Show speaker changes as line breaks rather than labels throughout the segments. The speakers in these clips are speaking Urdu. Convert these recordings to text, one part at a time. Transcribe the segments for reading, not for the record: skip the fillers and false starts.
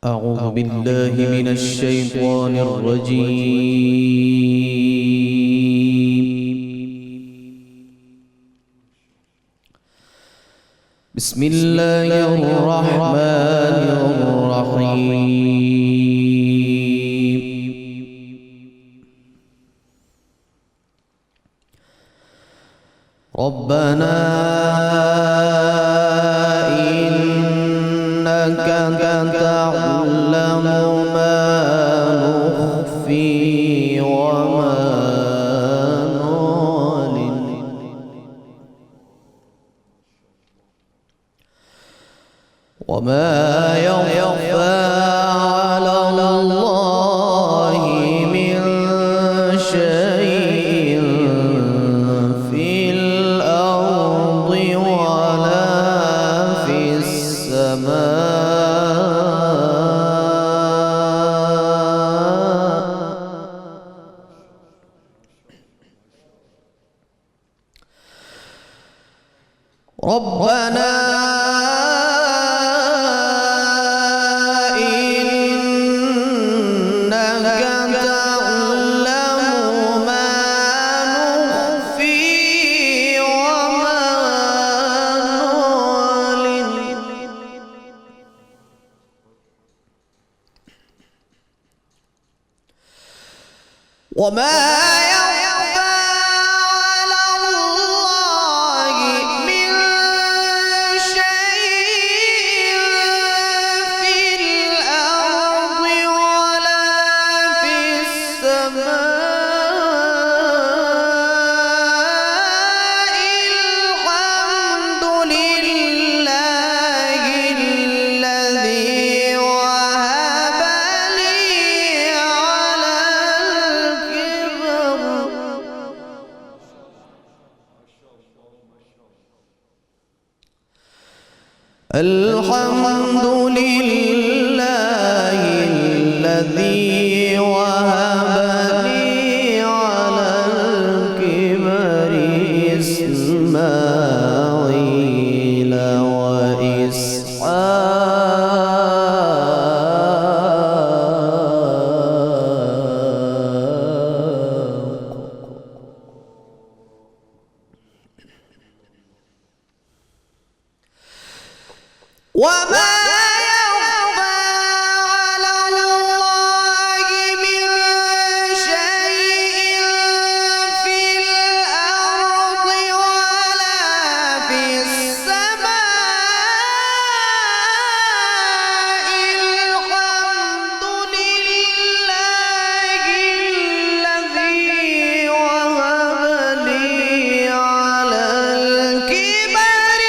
أعوذ بالله من الشيطان الرجيم. بسم الله الرحمن الرحيم. ربنا إنك تعلم ما نخفي وما نعلن وما يخفى على الله من شيء في الأرض ولا في السماء. ربنا وما يخفى على الله من شيء في الأرض ولا في السماء. الحمد لله الذي وهب لي على الحمد لله الذي وهب لي على الكبر إسماعيل وما يخفى على الله من شيء في الأرض ولا في السماء. الحمد لله الذي وهب لي على الكبر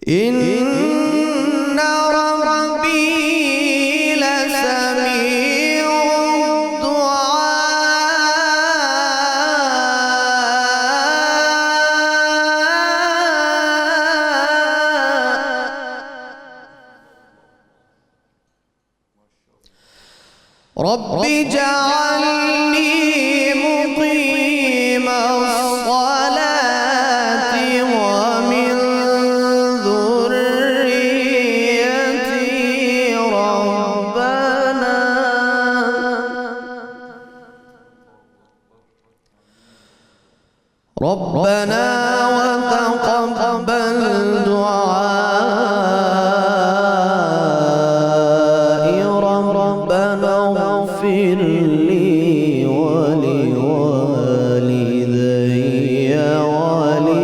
إن ربي لسميع الدعاء. رب اجعلني مقيم الصلاة ومن ذريتي ربنا وتقبل دعائي. ربنا اغفر لي ولوالدي وللمؤمنين.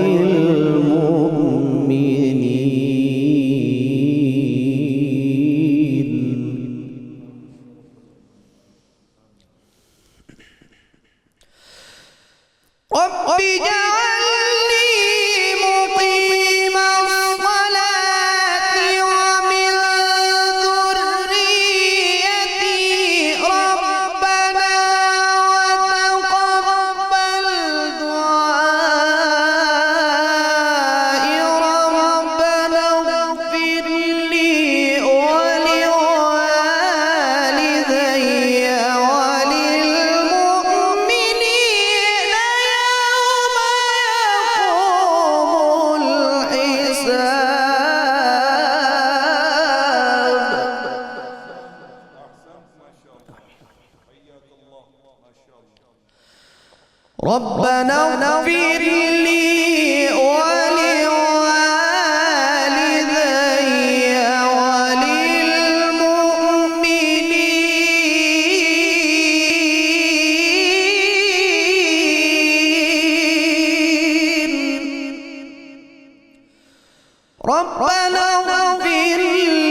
رب اجعلني مقيم الصلاة ومن ذريتي. ربنا وتقبل دعائي. ربنا اغفر لي ولوالدي ربنا اغفر لي ولوالدي وللمؤمنين ربنا اغفر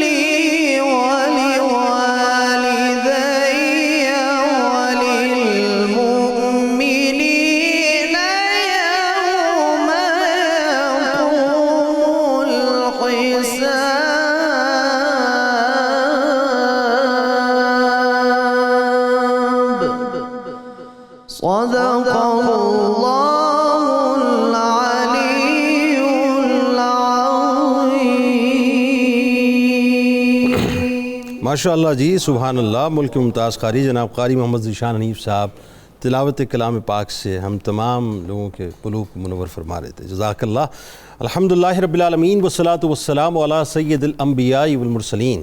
لي ولوالدي وللمؤمنين يوم يقوم الحساب. صدق الله العلي العظيم.
ماشاء اللہ جی، سبحان اللہ. ملک ممتاز قاری جناب قاری محمد ذیشان حنیف صاحب تلاوت کلام پاک سے ہم تمام لوگوں کے قلوب کو منور فرما رہے تھے. جزاک اللہ. الحمدللہ رب العالمین والصلاة والسلام علی سید الانبیاء والمرسلین.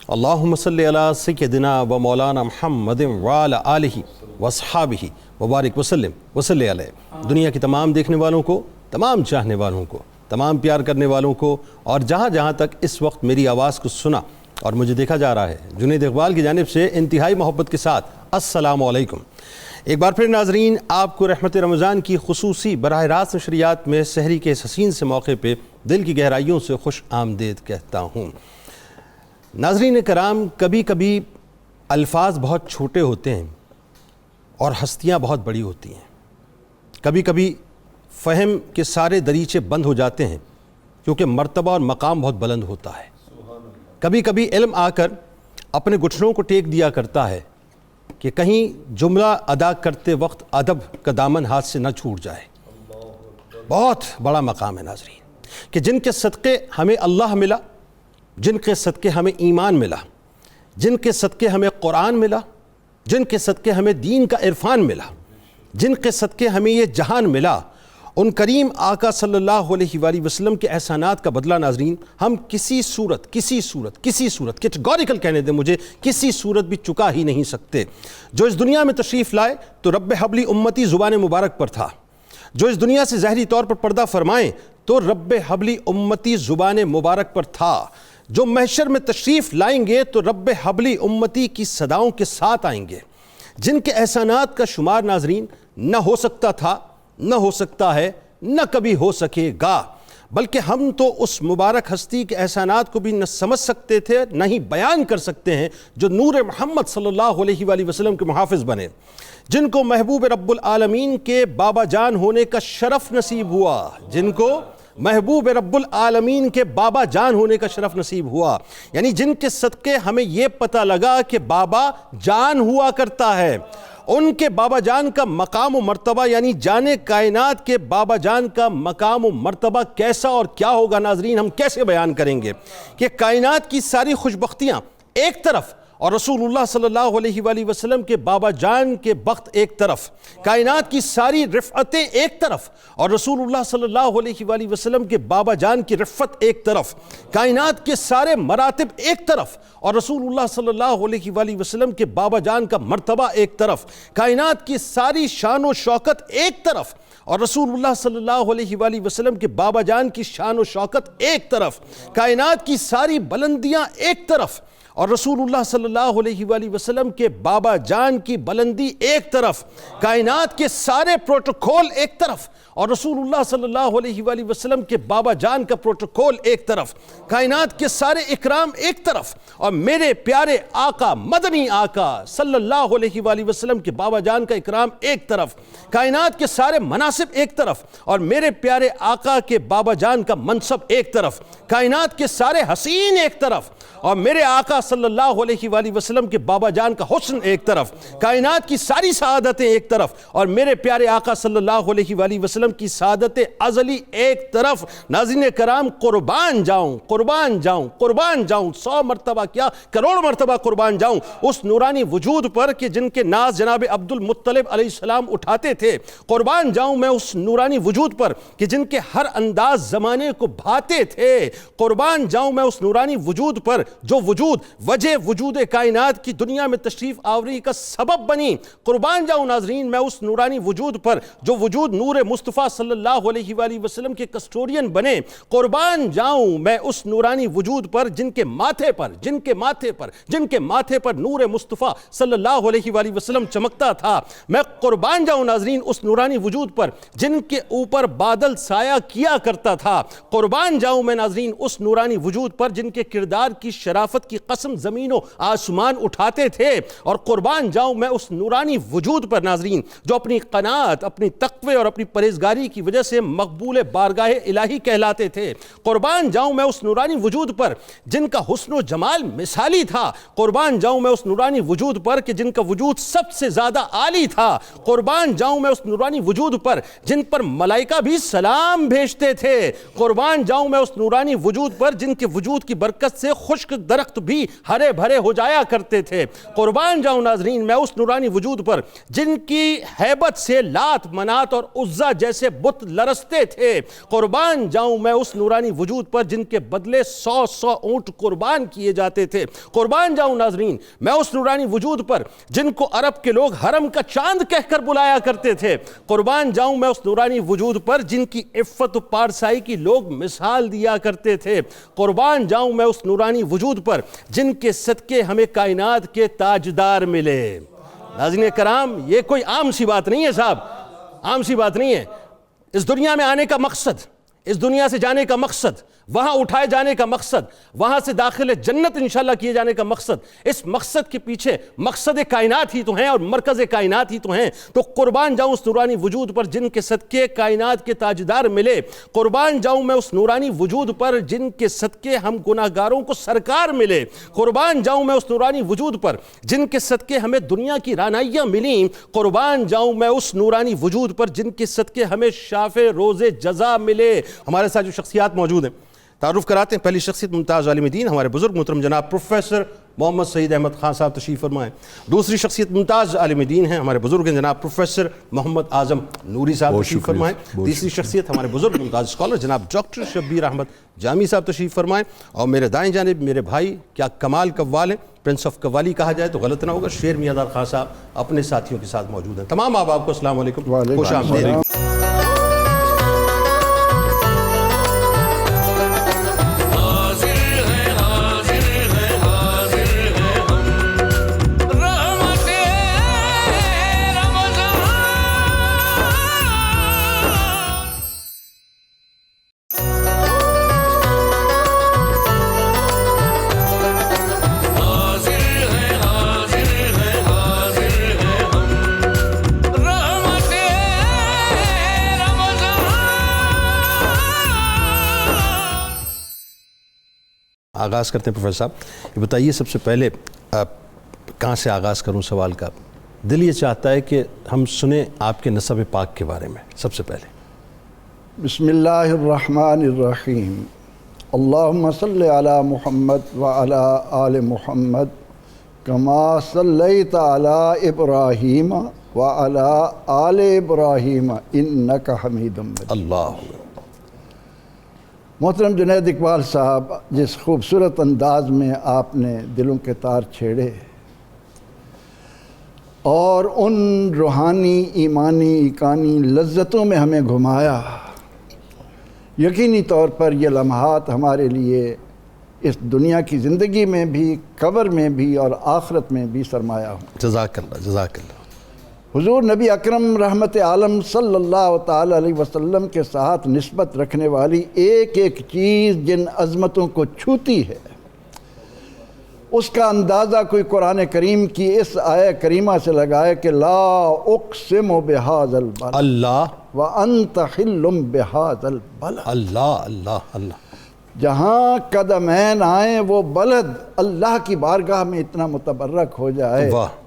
اللہم صلی علی سیدنا و مولانا محمد وعلی آلہ واصحابہ وبارک وسلم وصلی علیہ. دنیا کی تمام دیکھنے والوں کو، تمام چاہنے والوں کو، تمام پیار کرنے والوں کو، اور جہاں جہاں تک اس وقت میری آواز کو سنا اور مجھے دیکھا جا رہا ہے، جنید اقبال کی جانب سے انتہائی محبت کے ساتھ السلام علیکم. ایک بار پھر ناظرین، آپ کو رحمت رمضان کی خصوصی براہ راست نشریات میں سحری کے اس حسین سے موقع پہ دل کی گہرائیوں سے خوش آمدید کہتا ہوں. ناظرین کرام، کبھی کبھی الفاظ بہت چھوٹے ہوتے ہیں اور ہستیاں بہت بڑی ہوتی ہیں. کبھی کبھی فہم کے سارے دریچے بند ہو جاتے ہیں کیونکہ مرتبہ اور مقام بہت بلند ہوتا ہے. کبھی کبھی علم آ کر اپنے گھٹنوں کو ٹیک دیا کرتا ہے کہ کہیں جملہ ادا کرتے وقت ادب کا دامن ہاتھ سے نہ چھوٹ جائے. بہت بڑا مقام ہے ناظرین کہ جن کے صدقے ہمیں اللہ ملا، جن کے صدقے ہمیں ایمان ملا، جن کے صدقے ہمیں قرآن ملا، جن کے صدقے ہمیں دین کا عرفان ملا، جن کے صدقے ہمیں یہ جہان ملا، ان کریم آقا صلی اللہ علیہ وآلہ وسلم کے احسانات کا بدلہ ناظرین ہم کسی صورت کیٹیگوریکل کہنے دیں مجھے، کسی صورت بھی چکا ہی نہیں سکتے. جو اس دنیا میں تشریف لائے تو رب حبلی امتی زبان مبارک پر تھا. جو اس دنیا سے ظاہری طور پر پردہ فرمائیں تو رب حبلی امتی زبان مبارک پر تھا. جو محشر میں تشریف لائیں گے تو رب حبلی امتی کی صداؤں کے ساتھ آئیں گے. جن کے احسانات کا شمار ناظرین نہ ہو سکتا تھا، نہ ہو سکتا ہے، نہ کبھی ہو سکے گا، بلکہ ہم تو اس مبارک ہستی کے احسانات کو بھی نہ سمجھ سکتے تھے نہ ہی بیان کر سکتے ہیں جو نور محمد صلی اللہ علیہ وآلہ وسلم کے محافظ بنے، جن کو محبوب رب العالمین کے بابا جان ہونے کا شرف نصیب ہوا، جن کو محبوب رب العالمین کے بابا جان ہونے کا شرف نصیب ہوا. یعنی جن کے صدقے ہمیں یہ پتہ لگا کہ بابا جان ہوا کرتا ہے. ان کے بابا جان کا مقام و مرتبہ، یعنی جانے کائنات کے بابا جان کا مقام و مرتبہ کیسا اور کیا ہوگا ناظرین ہم کیسے بیان کریں گے کہ کائنات کی ساری خوشبختیاں ایک طرف اور رسول اللہ صلی اللہ علیہ وآلہ وسلم کے بابا جان کے بخت ایک طرف، کائنات کی ساری رفعتیں ایک طرف اور رسول اللہ صلی اللہ علیہ وآلہ وسلم کے بابا جان کی رفعت ایک طرف، کائنات کے سارے مراتب ایک طرف اور رسول اللہ صلی اللہ علیہ وآلہ وسلم کے بابا جان کا مرتبہ ایک طرف، کائنات کی ساری شان و شوکت ایک طرف اور رسول اللہ صلی اللہ علیہ وآلہ وسلم کے بابا جان کی شان و شوکت ایک طرف، کائنات کی ساری بلندیاں ایک طرف اور رسول اللہ صلی اللہ علیہ وآلہ وسلم کے بابا جان کی بلندی ایک طرف، کائنات کے سارے پروٹوکول ایک طرف اور رسول اللہ صلی اللہ علیہ وآلہ وسلم کے بابا جان کا پروٹوکول ایک طرف، کائنات کے سارے اکرام ایک طرف اور میرے پیارے آقا مدنی آقا صلی اللہ علیہ وآلہ وسلم کے بابا جان کا اکرام ایک طرف، کائنات کے سارے مناصب ایک طرف اور میرے پیارے آقا کے بابا جان کا منصب ایک طرف، کائنات کے سارے حسین ایک طرف اور میرے آقا صلی اللہ علیہ وآلہ وسلم کے بابا جان کا حسن ایک طرف، کائنات کی ساری سعادتیں ایک طرف اور میرے پیارے آقا صلی اللہ علیہ وآلہ وسلم کی سعادت ازلی ایک طرف۔ ناظرین کرام، قربان جاؤں قربان جاؤں قربان جاؤں، 100 مرتبہ کیا کروڑ مرتبہ قربان جاؤں اس نورانی وجود پر کہ جن کے ناز جناب عبد المطلب علیہ السلام اٹھاتے تھے، قربان جاؤں میں اس نورانی وجود پر کہ جن کے ہر انداز زمانے کو بھاتے تھے، قربان جاؤں میں اس نورانی وجود پر جو وجود وجہ وجود کائنات کی دنیا میں تشریف آوری کا سبب بنی۔ قربان جاؤں ناظرین میں اس نورانی وجود پر جو وجود نور مصطفیٰ صلی اللہ علیہ وآلہ وسلم کے کسٹوڈین بنے۔ قربان جاؤں میں اس نورانی وجود پر جن کے ماتھے پر نور مصطفیٰ صلی اللہ علیہ وآلہ وسلم چمکتا تھا۔ میں قربان جاؤں ناظرین اس نورانی وجود پر جن کے اوپر بادل سایہ کیا کرتا تھا۔ قربان جاؤں میں ناظرین اس نورانی وجود پر جن کے کردار کی شرافت کی قسم زمین و آسمان اٹھاتے تھے۔ اور قربان جاؤں میں اس نورانی وجود پر ناظرین جو اپنی قناعت، اپنی تقوی اور اپنی پرہیزگاری کی وجہ سے مقبول بارگاہ الہی کہلاتے تھے۔ قربان جاؤں میں اس نورانی وجود پر جن کا حسن و جمال مثالی تھا۔ قربان جاؤں میں اس نورانی وجود پر کہ جن کا وجود سب سے زیادہ عالی تھا۔ قربان جاؤں میں اس نورانی وجود پر جن پر ملائکہ بھی سلام بھیجتے تھے۔ قربان جاؤں میں اس نورانی وجود پر جن کے وجود کی برکت سے خشک درخت بھی ہرے بھرے ہو جایا کرتے تھے۔ قربان جاؤں ناظرین میں اس نورانی وجود پر جن کی ہیبت سے لات، منات اور عزا جیسے بت لرزتے تھے۔ قربان جاؤں میں اس نورانی وجود پر جن کے بدلے 100 اونٹ قربان کیے جاتے تھے۔ قربان جاؤں ناظرین میں اس نورانی وجود پر جن کو عرب کے لوگ حرم کا چاند کہہ کر بلایا کرتے تھے۔ قربان جاؤں میں اس نورانی وجود پر جن کی عفت و پارسائی کی لوگ مثال دیا کرتے تھے۔ قربان جاؤں میں اس نورانی وجود پر جن کے صدقے ہمیں کائنات کے تاجدار ملے۔ ناظرین کرام یہ کوئی عام سی بات نہیں ہے صاحب، عام سی بات نہیں ہے۔ اس دنیا میں آنے کا مقصد، اس دنیا سے جانے کا مقصد، وہاں اٹھائے جانے کا مقصد، وہاں سے داخل جنت انشاءاللہ کیے جانے کا مقصد، اس مقصد کے پیچھے مقصد کائنات ہی تو ہیں اور مرکز کائنات ہی تو ہیں۔ تو قربان جاؤں اس نورانی وجود پر جن کے صدقے کائنات کے تاجدار ملے۔ قربان جاؤں میں اس نورانی وجود پر جن کے صدقے ہم گناہگاروں کو سرکار ملے۔ قربان جاؤں میں اس نورانی وجود پر جن کے صدقے ہمیں دنیا کی رانائیاں ملیں۔ قربان جاؤں میں اس نورانی وجود پر جن کے صدقے ہمیں شافع روز جزا ملے۔ ہمارے ساتھ جو شخصیات موجود ہیں تعارف کراتے ہیں۔ پہلی شخصیت ممتاز عالم دین ہمارے بزرگ محترم جناب پروفیسر محمد سعید احمد خان صاحب تشریف فرمائیں۔ دوسری شخصیت ممتاز عالم دین ہیں ہمارے بزرگ ہیں جناب پروفیسر محمد اعظم نوری صاحب تشریف فرمائیں۔ تیسری شخصیت ہمارے بزرگ ممتاز اسکالر جناب ڈاکٹر شبیر احمد جامی صاحب تشریف فرمائیں۔ اور میرے دائیں جانب میرے بھائی کیا کمال قوال ہیں، پرنس آف قوالی کہا جائے تو غلط نہ ہوگا، شیر میاں دار خان صاحب اپنے ساتھیوں کے ساتھ موجود ہیں۔ تمام آپ کو السلام علیکم، خوش آمدید۔ آغاز کرتے ہیں پروفیسر صاحب، یہ بتائیے سب سے پہلے کہاں سے آغاز کروں سوال کا؟ دل یہ چاہتا ہے کہ ہم سنیں آپ کے نسب پاک کے بارے میں سب سے پہلے۔
بسم اللہ الرحمن الرحیم، اللہم صلی علی محمد وعلی آل محمد کما صلیت علی ابراہیم وعلی آل ابراہیم انک حمید مجید۔
اللہ
محترم جنید اقبال صاحب، جس خوبصورت انداز میں آپ نے دلوں کے تار چھیڑے اور ان روحانی، ایمانی، ایقانی لذتوں میں ہمیں گھمایا، یقینی طور پر یہ لمحات ہمارے لیے اس دنیا کی زندگی میں بھی، قبر میں بھی اور آخرت میں بھی سرمایہ ہوں۔
جزاک اللہ، جزاک اللہ۔
حضور نبی اکرم رحمت عالم صلی اللہ تعالی علیہ وسلم کے ساتھ نسبت رکھنے والی ایک ایک چیز جن عظمتوں کو چھوتی ہے، اس کا اندازہ کوئی قرآن کریم کی اس آیہ کریمہ سے لگائے کہ لا اقسم بہذا البلد
اللہ
وانت حل بہذا البلد۔
اللہ اللہ اللہ،
جہاں قدمین آئیں وہ بلد اللہ کی بارگاہ میں اتنا متبرک ہو جائے،
واہ،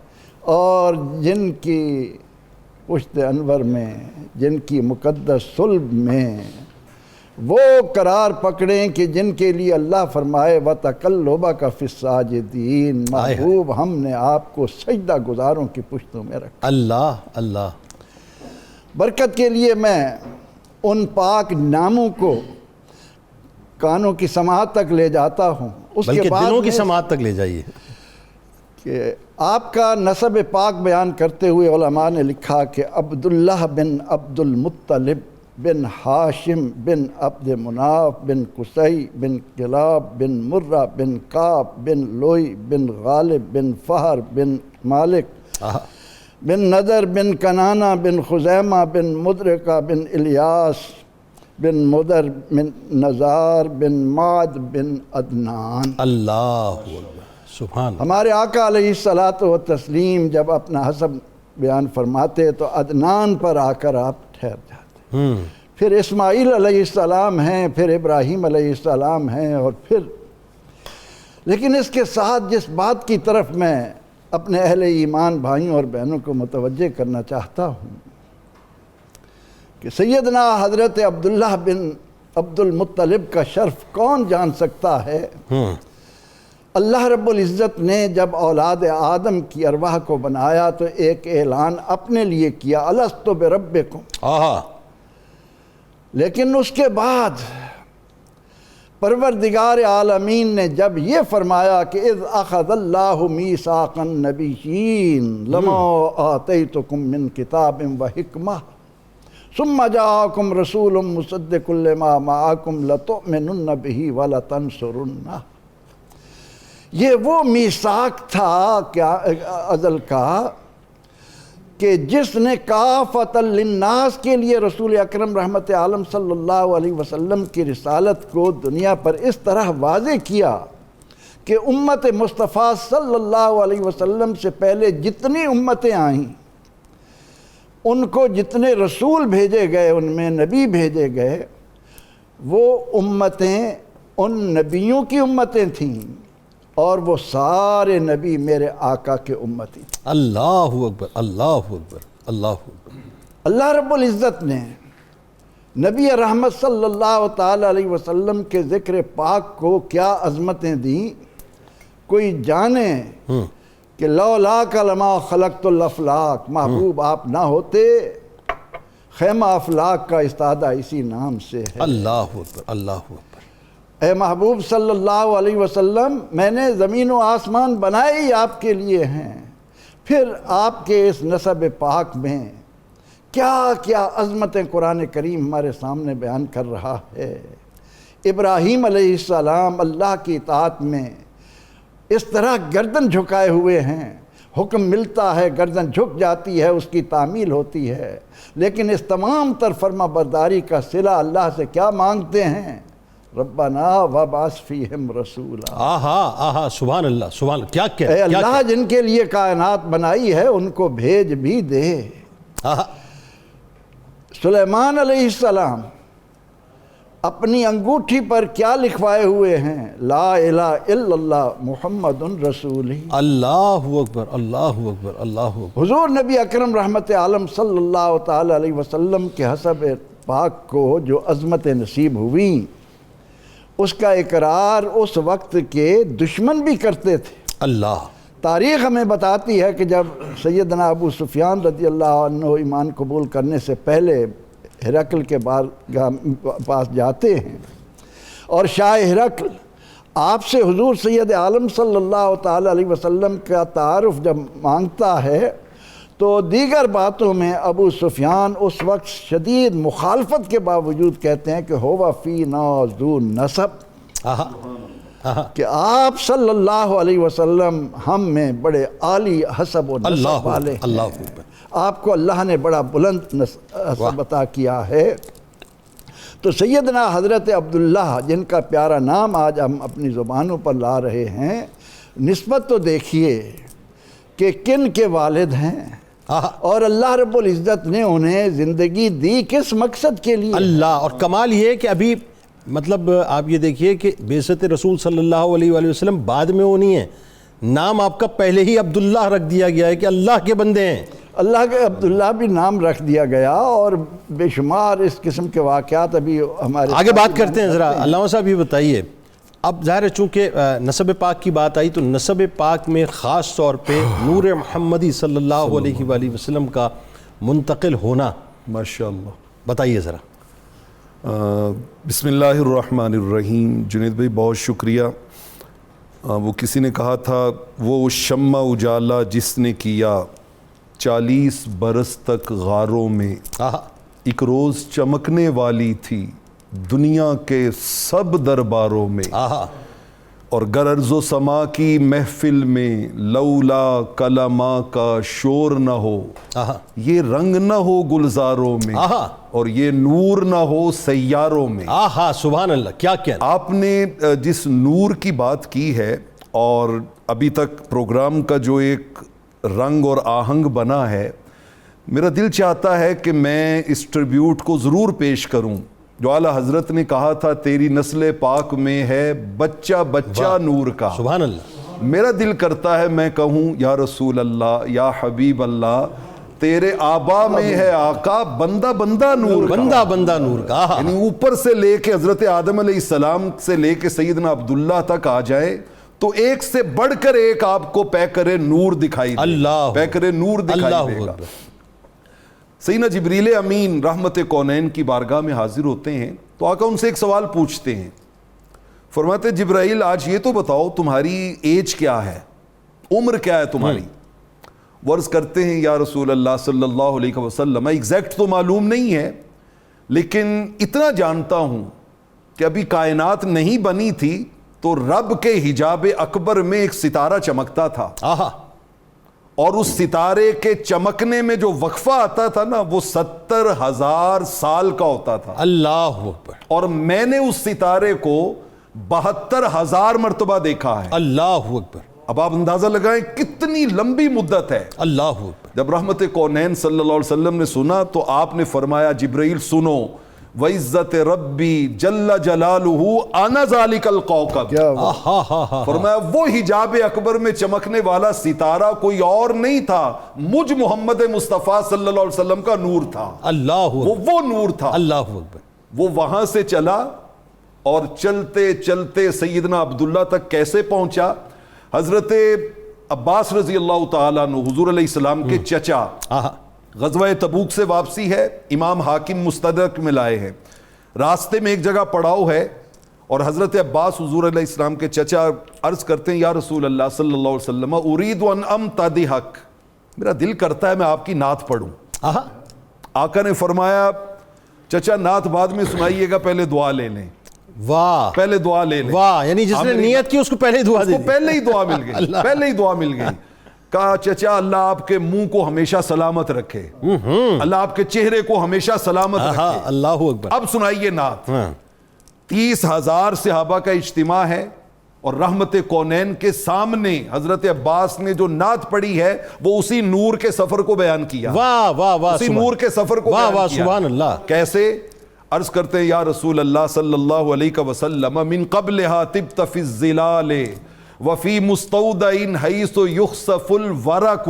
اور جن کی پشت انور میں، جن کی مقدس صلب میں وہ قرار پکڑیں کہ جن کے لیے اللہ فرمائے وَتَقَلُّبَكَ فِي السَّاجِدِينَ، محبوب ہم نے آپ کو سجدہ گزاروں کی پشتوں میں رکھا۔
اللہ اللہ۔
برکت کے لیے میں ان پاک ناموں کو کانوں کی سماعت تک لے جاتا ہوں اس کے
بلکہ
بعد
دلوں کی
میں
سماعت تک لے جائیے
کہ آپ کا نسب پاک بیان کرتے ہوئے علماء نے لکھا کہ عبداللہ بن عبد المطلب بن ہاشم بن عبد مناف بن قصی بن کلاب بن مرہ بن کعب بن لوئی بن غالب بن فہر بن مالک بن نضر بن کنانہ بن خزیمہ بن مدرکہ بن الیاس بن مدر بن نزار بن معد بن عدنان۔
اللہ اکبر، سبحان اللہ۔
ہمارے آقا علیہ الصلاۃ والتسلیم جب اپنا حسب بیان فرماتے تو عدنان پر آ کر آپ ٹھہر جاتے، پھر اسماعیل علیہ السلام ہیں، پھر ابراہیم علیہ السلام ہیں، اور پھر لیکن اس کے ساتھ جس بات کی طرف میں اپنے اہل ایمان بھائیوں اور بہنوں کو متوجہ کرنا چاہتا ہوں کہ سیدنا حضرت عبداللہ بن عبد المطلب کا شرف کون جان سکتا ہے؟ اللہ رب العزت نے جب اولاد آدم کی ارواح کو بنایا تو ایک اعلان اپنے لیے کیا، الست بربکم، لیکن اس کے بعد پروردگار عالمین نے جب یہ فرمایا کہ اذ اخذ اللہ میثاق النبیین لما آتیتکم من کتاب و حکمہ ثم جاءکم رسول مصدق لما معکم لتؤمنن بہ ولتنصرنہ۔ یہ وہ میثاق تھا کیا ازل کا کہ جس نے کافۃ للناس کے لیے رسول اکرم رحمت عالم صلی اللہ علیہ وسلم کی رسالت کو دنیا پر اس طرح واضح کیا کہ امت مصطفیٰ صلی اللہ علیہ وسلم سے پہلے جتنی امتیں آئیں ان کو جتنے رسول بھیجے گئے، ان میں نبی بھیجے گئے، وہ امتیں ان نبیوں کی امتیں تھیں، اور وہ سارے نبی میرے آقا کے امتی تھے۔
اللہ اکبر، اللہ اکبر، اللہ اکبر۔
اللہ رب العزت نے نبی رحمت صلی اللہ تعالی علیہ وسلم کے ذکر پاک کو کیا عظمتیں دیں، کوئی جانے کہ لولاک لما خلقت الافلاک، محبوب آپ نہ ہوتے، خیمہ افلاک کا استعادہ اسی نام سے ہے۔
اللہ اکبر، اللہ اکبر۔
اے محبوب صلی اللہ علیہ وسلم، میں نے زمین و آسمان بنائے ہی آپ کے لیے ہیں، پھر آپ کے اس نسب پاک میں کیا کیا عظمتیں قرآن کریم ہمارے سامنے بیان کر رہا ہے۔ ابراہیم علیہ السلام اللہ کی اطاعت میں اس طرح گردن جھکائے ہوئے ہیں، حکم ملتا ہے گردن جھک جاتی ہے، اس کی تعمیل ہوتی ہے، لیکن اس تمام تر فرما برداری کا صلہ اللہ سے کیا مانگتے ہیں؟ ربنا وابعث فیہم رسولا۔
آہا آہا، سبحان اللہ، سبحان اللہ، کیا کہہ
اے اللہ جن کے لیے کائنات بنائی ہے ان کو بھیج بھی دے۔
آہا،
سلیمان علیہ السلام اپنی انگوٹھی پر کیا لکھوائے ہوئے ہیں؟ لا الہ الا اللہ محمد رسول۔
اللہ اکبر، اللہ اکبر، اللہ اکبر۔
حضور نبی اکرم رحمت عالم صلی اللہ تعالی علیہ وسلم کے حسب پاک کو جو عظمت نصیب ہوئی، اس کا اقرار اس وقت کے دشمن بھی کرتے تھے۔ اللہ تاریخ ہمیں بتاتی ہے کہ جب سیدنا ابو سفیان رضی اللہ عنہ ایمان قبول کرنے سے پہلے ہرقل کے پاس جاتے ہیں اور شاہ ہرقل آپ سے حضور سید عالم صلی اللہ تعالی علیہ وسلم کا تعارف جب مانگتا ہے تو دیگر باتوں میں ابو سفیان اس وقت شدید مخالفت کے باوجود کہتے ہیں کہ ہوا فینا ذو نسب، کہ آپ صلی اللہ علیہ وسلم ہم میں بڑے عالی حسب و نسب والے ہیں، آپ کو اللہ نے بڑا بلند نسب عطا کیا ہے۔ تو سیدنا حضرت عبداللہ جن کا پیارا نام آج ہم اپنی زبانوں پر لا رہے ہیں، نسبت تو دیکھیے کہ کن کے والد ہیں، اور اللہ رب العزت نے انہیں زندگی دی کس مقصد کے لیے۔
اللہ، اور کمال یہ ہے کہ ابھی مطلب آپ یہ دیکھیے کہ بعثت رسول صلی اللہ علیہ وآلہ وسلم بعد میں وہ نہیں ہے، نام آپ کا پہلے ہی عبداللہ رکھ دیا گیا ہے کہ اللہ کے بندے ہیں۔
اللہ کے عبداللہ بھی نام رکھ دیا گیا، اور بے شمار اس قسم کے واقعات ابھی ہمارے
آگے بات کرتے ہیں ذرا۔ علامہ صاحب یہ بتائیے، اب ظاہر ہے چونکہ نسب پاک کی بات آئی تو نسب پاک میں خاص طور پہ نور محمدی صلی اللہ علیہ وآلہ وسلم کا منتقل ہونا،
ماشاءاللہ،
بتائیے ذرا۔
بسم اللہ الرحمن الرحیم۔ جنید بھائی بہت شکریہ۔ وہ کسی نے کہا تھا وہ شمع اجالا جس نے کیا 40 برس تک غاروں میں، ایک روز چمکنے والی تھی دنیا کے سب درباروں میں، اور گر ارض و سما کی محفل میں لولا کلمہ کا شور نہ ہو، یہ رنگ نہ ہو گلزاروں میں، اور یہ نور نہ ہو سیاروں میں۔
سبحان اللہ، کیا کہنا۔
آپ نے جس نور کی بات کی ہے، اور ابھی تک پروگرام کا جو ایک رنگ اور آہنگ بنا ہے، میرا دل چاہتا ہے کہ میں اس ٹریبیوٹ کو ضرور پیش کروں جو اعلیٰ حضرت نے کہا تھا تیری نسل پاک میں ہے بچہ بچہ نور کا۔
سبحان اللہ۔
میرا دل کرتا ہے میں کہوں یا رسول اللہ، یا حبیب اللہ، تیرے آبا میں ہے آقا بندہ بندہ نور کا،
بندہ بندہ نور کا،
یعنی اوپر سے لے کے حضرت آدم علیہ السلام سے لے کے سیدنا عبداللہ تک آ جائے تو ایک سے بڑھ کر ایک آپ کو پیکر نور دکھائی دے،
اللہ
پیکر نور دکھائی دے گا۔ سیدنا جبریل امین رحمت کونین کی بارگاہ میں حاضر ہوتے ہیں تو آقا ان سے ایک سوال پوچھتے ہیں، فرماتے جبرائیل آج یہ تو بتاؤ تمہاری ایج کیا ہے، عمر کیا ہے تمہاری؟ وہ عرض کرتے ہیں یا رسول اللہ صلی اللہ علیہ وسلم ایگزیکٹ تو معلوم نہیں ہے، لیکن اتنا جانتا ہوں کہ ابھی کائنات نہیں بنی تھی تو رب کے حجاب اکبر میں ایک ستارہ چمکتا تھا، اور اس ستارے کے چمکنے میں جو وقفہ آتا تھا نا وہ 70,000 سال کا ہوتا تھا۔
اللہ اکبر۔
اور میں نے اس ستارے کو 72,000 مرتبہ دیکھا ہے۔
اللہ اکبر۔
اب آپ اندازہ لگائیں کتنی لمبی مدت ہے۔
اللہ اکبر۔
جب رحمت کونین صلی اللہ علیہ وسلم نے سنا تو آپ نے فرمایا جبرائیل سنو، وعزت ربی جل جلالہ انا ذالک الکوکب، فرمایا وہ حجاب اکبر میں چمکنے والا ستارہ کوئی اور نہیں تھا، مجھ محمد مصطفیٰ صلی اللہ علیہ وسلم کا نور تھا۔
اللہ
وہ نور تھا۔
اللہ اکبر۔
وہ وہاں سے چلا اور چلتے چلتے سیدنا عبداللہ تک کیسے پہنچا؟ حضرت عباس رضی اللہ تعالیٰ عنہ حضور علیہ السلام کے چچا، غزوہ تبوک سے واپسی ہے، امام حاکم مستدرک میں لائے ہیں، راستے میں ایک جگہ پڑاؤ ہے اور حضرت عباس حضور علیہ السلام کے چچا عرض کرتے ہیں یا رسول اللہ صلی اللہ علیہ وسلم ارید ان امتدحک، میرا دل کرتا ہے میں آپ کی نعت پڑھوں۔ آقا نے فرمایا چچا نعت بعد میں سنائیے گا، پہلے دعا لے لیں۔
واہ،
پہلے دعا لے لیں۔
واہ، یعنی جس نے نیت کی اس کو پہلے ہی دعا دے دی،
پہلے ہی دعا مل گئی، پہلے ہی دعا مل گئی۔ کہا چچا اللہ آپ کے منہ کو ہمیشہ سلامت رکھے، اللہ آپ کے چہرے کو ہمیشہ سلامت رکھے۔
اللہ اکبر۔
اب سنائیے نعت۔ 30,000 صحابہ کا اجتماع ہے اور رحمت کونین کے سامنے حضرت عباس نے جو نعت پڑھی ہے وہ اسی نور کے سفر کو بیان کیا۔
واہ واہ واہ،
اسی نور کے سفر کو بیان کیا۔
سبحان اللہ۔
کیسے؟ عرض کرتے ہیں یا رسول اللہ صلی اللہ علیہ وسلم من قبلها طبت فی الظلال وفی مستودع حیث یخسف الورق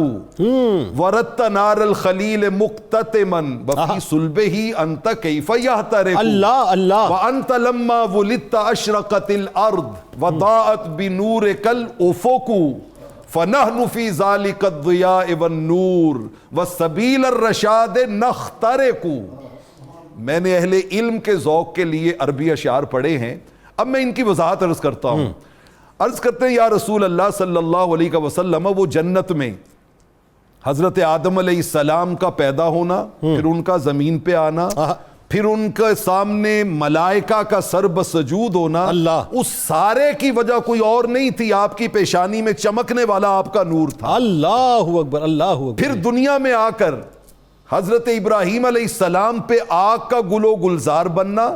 وردت نار الخلیل مقتتما وفی صلبہ انت کیف یحترق
اللہ اللہ،
وانت لما ولدت اشرقت الارض وضاءت بنورک الافق فنحن فی ذلک الضیاء والنور والسبیل الرشاد نخترق۔ میں نے اہل علم کے ذوق کے لیے عربی اشعار پڑھے ہیں، اب میں ان کی وضاحت عرض کرتا ہوں۔ عرض کرتے ہیں یا رسول اللہ صلی اللہ علیہ وسلم وہ جنت میں حضرت آدم علیہ السلام کا پیدا ہونا، پھر ان کا زمین پہ آنا، پھر ان کے سامنے ملائکہ کا سر بسجود ہونا، اس سارے کی وجہ کوئی اور نہیں تھی، آپ کی پیشانی میں چمکنے والا آپ کا نور تھا۔
اللہ اکبر، اللہ اکبر۔
پھر دنیا میں آ کر حضرت ابراہیم علیہ السلام پہ آگ کا گل و گلزار بننا،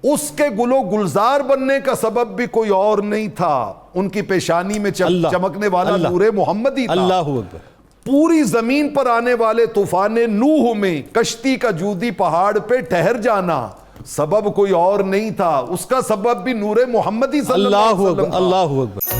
اس کے گل و گلزار بننے کا سبب بھی کوئی اور نہیں تھا، ان کی پیشانی میں چمکنے والا نور محمدی تھا۔
اللہ اکبر۔
پوری زمین پر آنے والے طوفان نوح میں کشتی کا جودی پہاڑ پہ ٹھہر جانا سبب کوئی اور نہیں تھا، اس کا سبب بھی نور محمدی صلی اللہ علیہ وسلم تھا۔
اللہ اکبر۔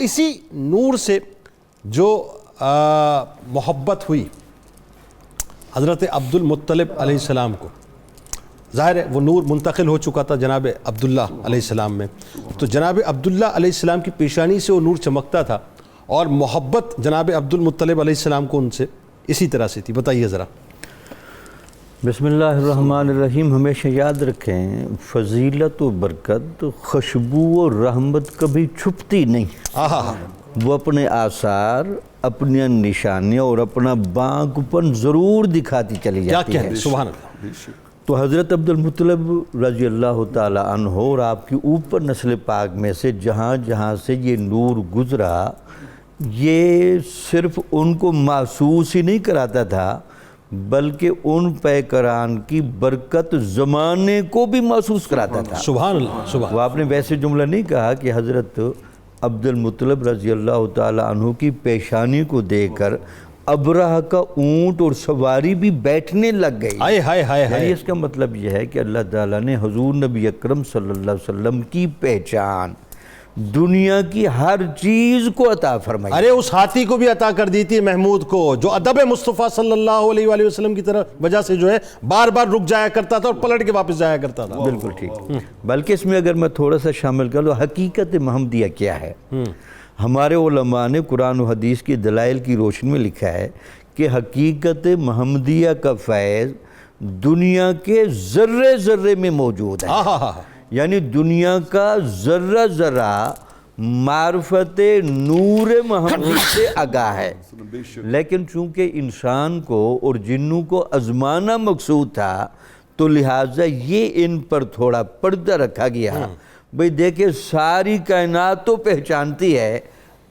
اسی نور سے جو محبت ہوئی حضرت عبد المطلب علیہ السلام کو، ظاہر ہے وہ نور منتقل ہو چکا تھا جناب عبداللہ علیہ السلام میں، تو جناب عبداللہ علیہ السلام کی پیشانی سے وہ نور چمکتا تھا، اور محبت جناب عبد المطلب علیہ السلام کو ان سے اسی طرح سے تھی. بتائیے ذرا.
بسم اللہ الرحمن الرحیم. ہمیشہ یاد رکھیں فضیلت و برکت، خوشبو و رحمت کبھی چھپتی نہیں. وہ اپنے آثار، اپنی نشانیاں اور اپنا بانک پن ضرور دکھاتی چلی جاتی ہے.
سبحان اللہ.
تو حضرت عبد المطلب رضی اللہ تعالی عنہ اور آپ کی اوپر نسل پاک میں سے جہاں جہاں سے یہ نور گزرا، یہ صرف ان کو محسوس ہی نہیں کراتا تھا بلکہ ان پیکران کی برکت زمانے کو بھی محسوس کراتا تھا.
سبحان اللہ. سبحان.
وہ آپ نے ویسے جملہ نہیں کہا کہ حضرت عبد المطلب رضی اللہ تعالی عنہ کی پیشانی کو دیکھ کر ابرہ کا اونٹ اور سواری بھی بیٹھنے لگ گئی. یعنی اس کا مطلب یہ ہے کہ اللہ تعالیٰ نے حضور نبی اکرم صلی اللہ علیہ وسلم کی پہچان دنیا کی ہر چیز کو عطا فرمائی.
ارے اس ہاتھی کو بھی عطا کر دی تھی محمود کو، جو ادب مصطفیٰ صلی اللہ علیہ وآلہ وسلم کی طرف وجہ سے جو ہے بار بار رک جایا کرتا تھا اور پلٹ کے واپس جایا کرتا تھا.
بالکل ٹھیک. بلکہ اس میں اگر میں تھوڑا سا شامل کر لوں، حقیقت محمدیہ کیا ہے. ہمارے علماء نے قرآن و حدیث کی دلائل کی روشنی میں لکھا ہے کہ حقیقت محمدیہ کا فیض دنیا کے ذرے ذرے میں موجود ہے. یعنی دنیا کا ذرہ ذرہ معرفت نور محمد سے آگاہ ہے، لیکن چونکہ انسان کو اور جنوں کو آزمانا مقصود تھا تو لہٰذا یہ ان پر تھوڑا پردہ رکھا گیا. بھئی دیکھیں ساری کائنات تو پہچانتی ہے،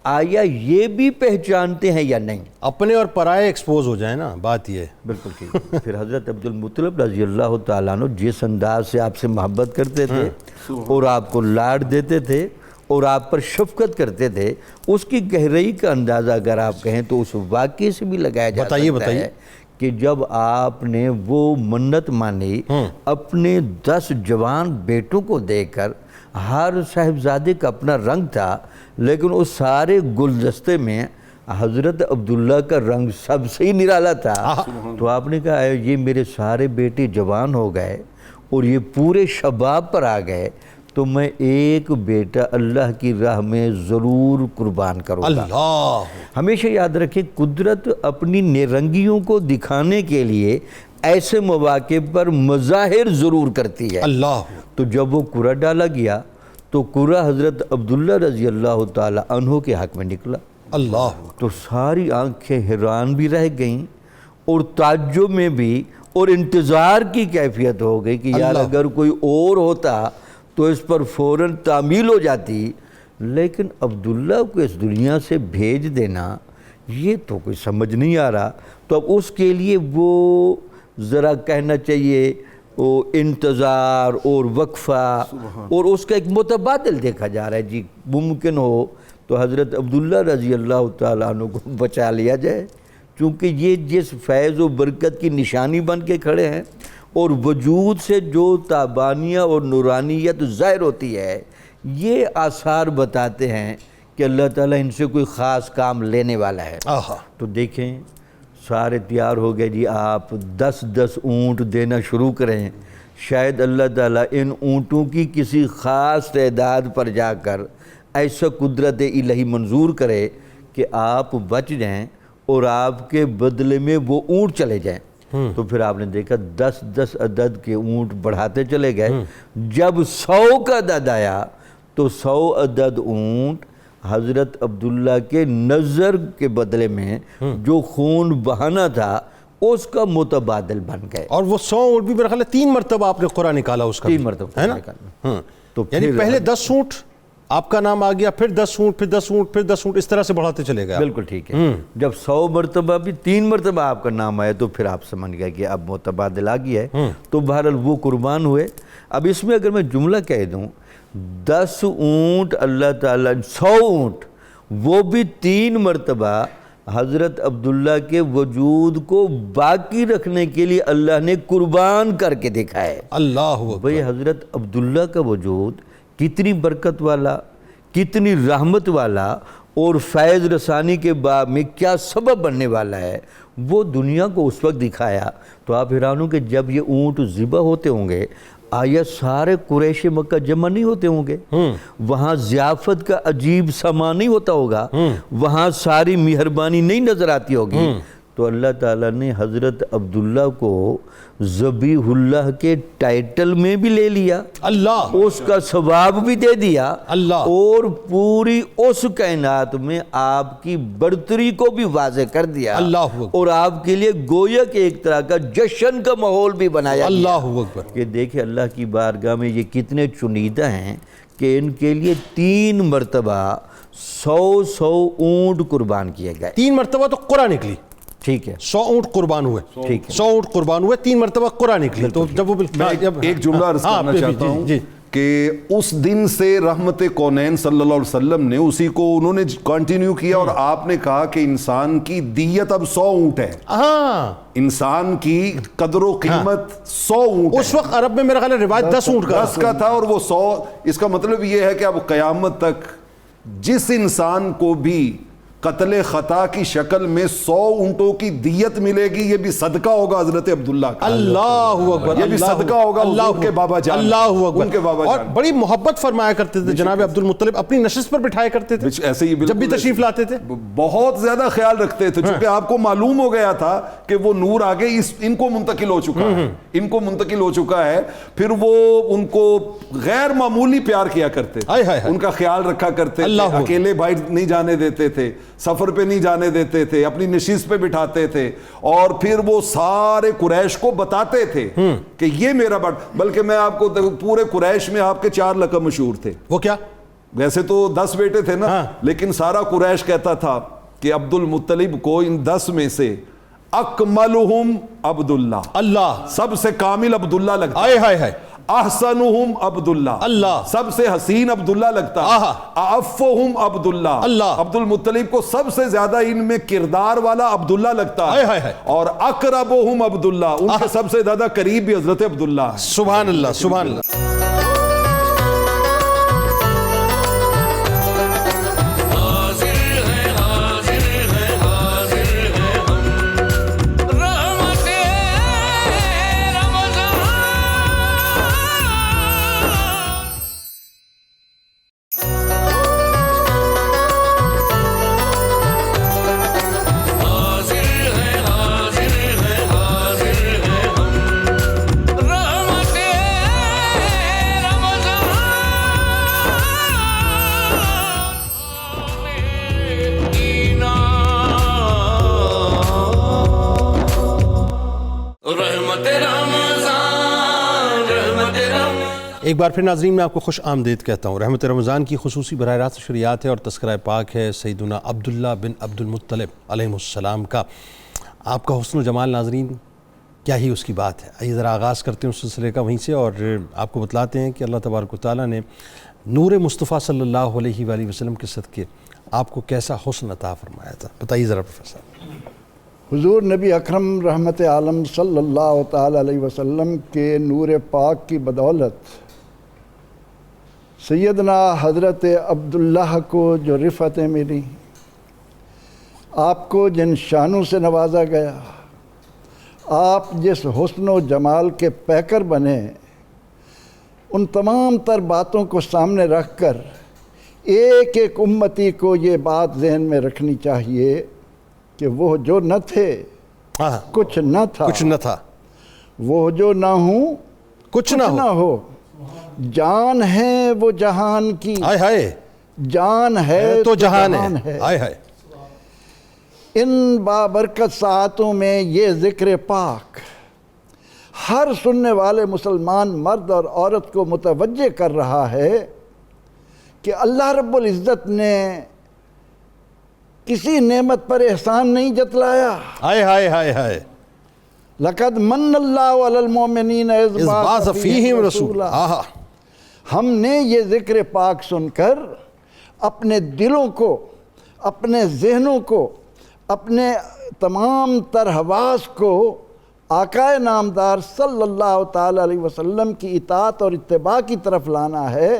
آیا یہ بھی پہچانتے ہیں یا نہیں؟
اپنے اور پرائے ایکسپوز ہو جائیں نا، بات یہ ہے.
بالکل ٹھیک. پھر حضرت عبد المطلب رضی اللہ تعالیٰ عنہ جس انداز سے آپ سے محبت کرتے تھے اور آپ کو لاڈ دیتے تھے اور آپ پر شفقت کرتے تھے، اس کی گہرائی کا اندازہ اگر آپ کہیں تو اس واقعے سے بھی لگایا جا سکتا ہے کہ جب آپ نے وہ منت مانی اپنے 10 جوان بیٹوں کو دیکھ کر، ہر صاحبزادے کا اپنا رنگ تھا لیکن اس سارے گلدستے میں حضرت عبداللہ کا رنگ سب سے ہی نرالا تھا، تو آپ نے کہا یہ میرے سارے بیٹے جوان ہو گئے اور یہ پورے شباب پر آ گئے تو میں ایک بیٹا اللہ کی راہ میں ضرور قربان کروں گا. ہمیشہ یاد رکھیں قدرت اپنی نرنگیوں کو دکھانے کے لیے ایسے مواقع پر مظاہر ضرور کرتی ہے. تو جب وہ قرعہ ڈالا گیا تو قرعہ حضرت عبداللہ رضی اللہ تعالی عنہ کے حق میں نکلا. تو ساری آنکھیں حیران بھی رہ گئیں اور تعجب میں بھی اور انتظار کی کیفیت ہو گئی کہ یار اگر کوئی اور ہوتا تو اس پر فوراً تعمیل ہو جاتی، لیکن عبداللہ کو اس دنیا سے بھیج دینا یہ تو کوئی سمجھ نہیں آ رہا. تو اب اس کے لیے وہ ذرا کہنا چاہیے وہ انتظار اور وقفہ اور اس کا ایک متبادل دیکھا جا رہا ہے. جی ممکن ہو تو حضرت عبداللہ رضی اللہ تعالیٰ عنہ کو بچا لیا جائے، چونکہ یہ جس فیض و برکت کی نشانی بن کے کھڑے ہیں اور وجود سے جو تابانیہ اور نورانیت ظاہر ہوتی ہے، یہ آثار بتاتے ہیں کہ اللہ تعالیٰ ان سے کوئی خاص کام لینے والا ہے. تو دیکھیں سارے تیار ہو گئے، جی آپ 10 اونٹ دینا شروع کریں، شاید اللہ تعالیٰ ان اونٹوں کی کسی خاص تعداد پر جا کر ایسا قدرت الہی منظور کرے کہ آپ بچ جائیں اور آپ کے بدلے میں وہ اونٹ چلے جائیں. تو پھر آپ نے دیکھا 10 عدد کے اونٹ بڑھاتے چلے گئے. جب 100 کا عدد آیا تو 100 عدد اونٹ حضرت عبداللہ کے نظر کے بدلے میں جو خون بہانا تھا اس کا متبادل بن گئے.
اور وہ 100 اونٹ بھی میرا خیال ہے 3 مرتبہ آپ نے قرعہ نکالا اس کا.
3 مرتبہ نکالا.
تو یعنی پہلے 10 اونٹ آپ کا نام آ گیا، پھر 10 اونٹ، پھر 10 اونٹ، پھر 10 اونٹ، اس طرح سے بڑھاتے چلے گئے.
بالکل ٹھیک ہے. جب 100 مرتبہ بھی 3 مرتبہ آپ کا نام آیا تو پھر آپ سمجھ گئے کہ اب متبادل آ گیا ہے. تو بہرحال وہ قربان ہوئے. اب اس میں اگر میں جملہ کہہ دوں 10 اونٹ اللہ تعالیٰ 100 اونٹ وہ بھی 3 مرتبہ حضرت عبداللہ کے وجود کو باقی رکھنے کے لیے اللہ نے قربان کر کے دکھایا ہے.
اللہ
بھئی حضرت عبداللہ کا وجود کتنی برکت والا، کتنی رحمت والا اور فیض رسانی کے باب میں کیا سبب بننے والا ہے، وہ دنیا کو اس وقت دکھایا۔ تو آپ حیران ہوں کہ جب یہ اونٹ ذبح ہوتے ہوں گے، آیا سارے قریش مکہ جمع نہیں ہوتے ہوں گے؟ وہاں ضیافت کا عجیب سما نہیں ہوتا ہوگا؟ وہاں ساری مہربانی نہیں نظر آتی ہوگی؟ تو اللہ تعالیٰ نے حضرت عبداللہ کو ذبیح اللہ کے ٹائٹل میں بھی لے لیا،
اللہ،
اس کا ثواب بھی دے دیا،
اللہ،
اور پوری اس کائنات میں آپ کی برتری کو بھی واضح کر دیا،
اللہ اکبر،
اور آپ کے لیے گویا کہ ایک طرح کا جشن کا ماحول بھی بنایا
اللہ اکبر۔
کہ دیکھیں اللہ کی بارگاہ میں یہ کتنے چنیدہ ہیں کہ ان کے لیے 3 مرتبہ 100 اونٹ قربان کیے گئے۔
3 مرتبہ تو قرآن نکلی،
ٹھیک ہے،
100 اونٹ قربان ہوئے،
ٹھیک ہے،
100 اونٹ قربان ہوئے، 3 مرتبہ قرآن نکلی۔ تو جب وہ
میں ایک جملہ عرض کرنا چاہتا ہوں کہ اس دن سے رحمت کونین صلی اللہ علیہ وسلم نے اسی کو انہوں نے کنٹینیو کیا، اور آپ نے کہا کہ انسان کی دیت اب 100 اونٹ ہے،
ہاں،
انسان کی قدر و قیمت 100 اونٹ ہے۔
اس وقت عرب میں میرا خیال ہے روایت 10 اونٹ کا
10 کا تھا، اور وہ 100۔ اس کا مطلب یہ ہے کہ اب قیامت تک جس انسان کو بھی قتل خطا کی شکل میں 100 اونٹوں کی دیت ملے گی، یہ بھی صدقہ ہوگا حضرت عبداللہ کا۔
اللہ اکبر،
یہ بھی صدقہ ہوگا حضور کے بابا جان،
اللہ اکبر،
ان کے بابا
اور
جان۔
بڑی محبت فرمایا کرتے تھے جناب عبد المطلب، اپنی نشست پر بٹھایا کرتے تھے
ایسے ہی
جب بھی تشریف لاتے تھے،
بہت زیادہ خیال رکھتے تھے، چونکہ آپ کو معلوم ہو گیا تھا کہ وہ نور آگے ان کو منتقل ہو چکا ہے، ان کو منتقل ہو چکا ہے۔ پھر وہ ان کو غیر معمولی پیار کیا کرتے تھے، ان کا خیال رکھا کرتے تھے، اکیلے بھائی نہیں جانے دیتے تھے، سفر پہ نہیں جانے دیتے تھے، اپنی نشست پہ بٹھاتے تھے، اور پھر وہ سارے قریش کو بتاتے تھے کہ یہ میرا بلکہ میں آپ کو پورے قریش میں آپ کے 4 لقب مشہور تھے۔
وہ کیا؟
ویسے تو 10 بیٹے تھے نا، لیکن سارا قریش کہتا تھا کہ عبد المطلب کو ان 10 میں سے اکملہم عبداللہ،
اللہ،
سب سے کامل عبداللہ لگتا،
آئے ہائے ہائے،
احسنہم عبداللہ، اللہ، سب سے حسین عبداللہ لگتا، اعفہم عبداللہ، اللہ، عبد المطلب کو سب سے زیادہ ان میں کردار والا عبداللہ لگتا، اور اقربہم عبداللہ، ان کے سب سے زیادہ قریب بھی حضرت عبداللہ۔
سبحان اللہ، سبحان اللہ۔ ایک بار پھر ناظرین میں آپ کو خوش آمدید کہتا ہوں۔ رحمت رمضان کی خصوصی براہ راست شریعت ہے اور تذکرہ پاک ہے سیدنا عبداللہ بن عبد المطلب علیہ السلام کا۔ آپ کا حسن و جمال ناظرین کیا ہی اس کی بات ہے۔ آئیے ذرا آغاز کرتے ہیں اس سلسلے کا وہیں سے، اور آپ کو بتلاتے ہیں کہ اللہ تبارک و تعالیٰ نے نور مصطفیٰ صلی اللہ علیہ وآلہ وسلم کے صدقے آپ کو کیسا حسن عطا فرمایا تھا، بتائیے ذرا پروفیسر۔
حضور نبی اکرم رحمت عالم صلی اللہ تعالی علیہ وسلم کے نور پاک کی بدولت سیدنا حضرت عبداللہ کو جو رفعتیں ملی، آپ کو جن شانوں سے نوازا گیا، آپ جس حسن و جمال کے پیکر بنے، ان تمام تر باتوں کو سامنے رکھ کر ایک ایک امتی کو یہ بات ذہن میں رکھنی چاہیے کہ وہ جو نہ تھے کچھ نہ تھا،
کچھ نہ تھا،
وہ جو نہ ہوں
کچھ نہ
ہو، جان ہے وہ جہان کی،
ہائے ہائے،
جان ہے
تو جہان ہے، ہائے ہائے۔
ان بابرکت ساعتوں میں یہ ذکر پاک ہر سننے والے مسلمان مرد اور عورت کو متوجہ کر رہا ہے کہ اللہ رب العزت نے کسی نعمت پر احسان نہیں جتلایا۔
ہائے ہائے ہائے ہائے،
لَقَدْ مَنَّ اللَّهُ عَلَى الْمُؤْمِنِينَ إِذْ بَعَثَ فِيهِمْ رَسُولًا۔ ہم نے یہ ذکر پاک سن کر اپنے دلوں کو، اپنے ذہنوں کو، اپنے تمام تر حواس کو آقا نامدار صلی اللہ تعالی علیہ وسلم کی اطاعت اور اتباع کی طرف لانا ہے۔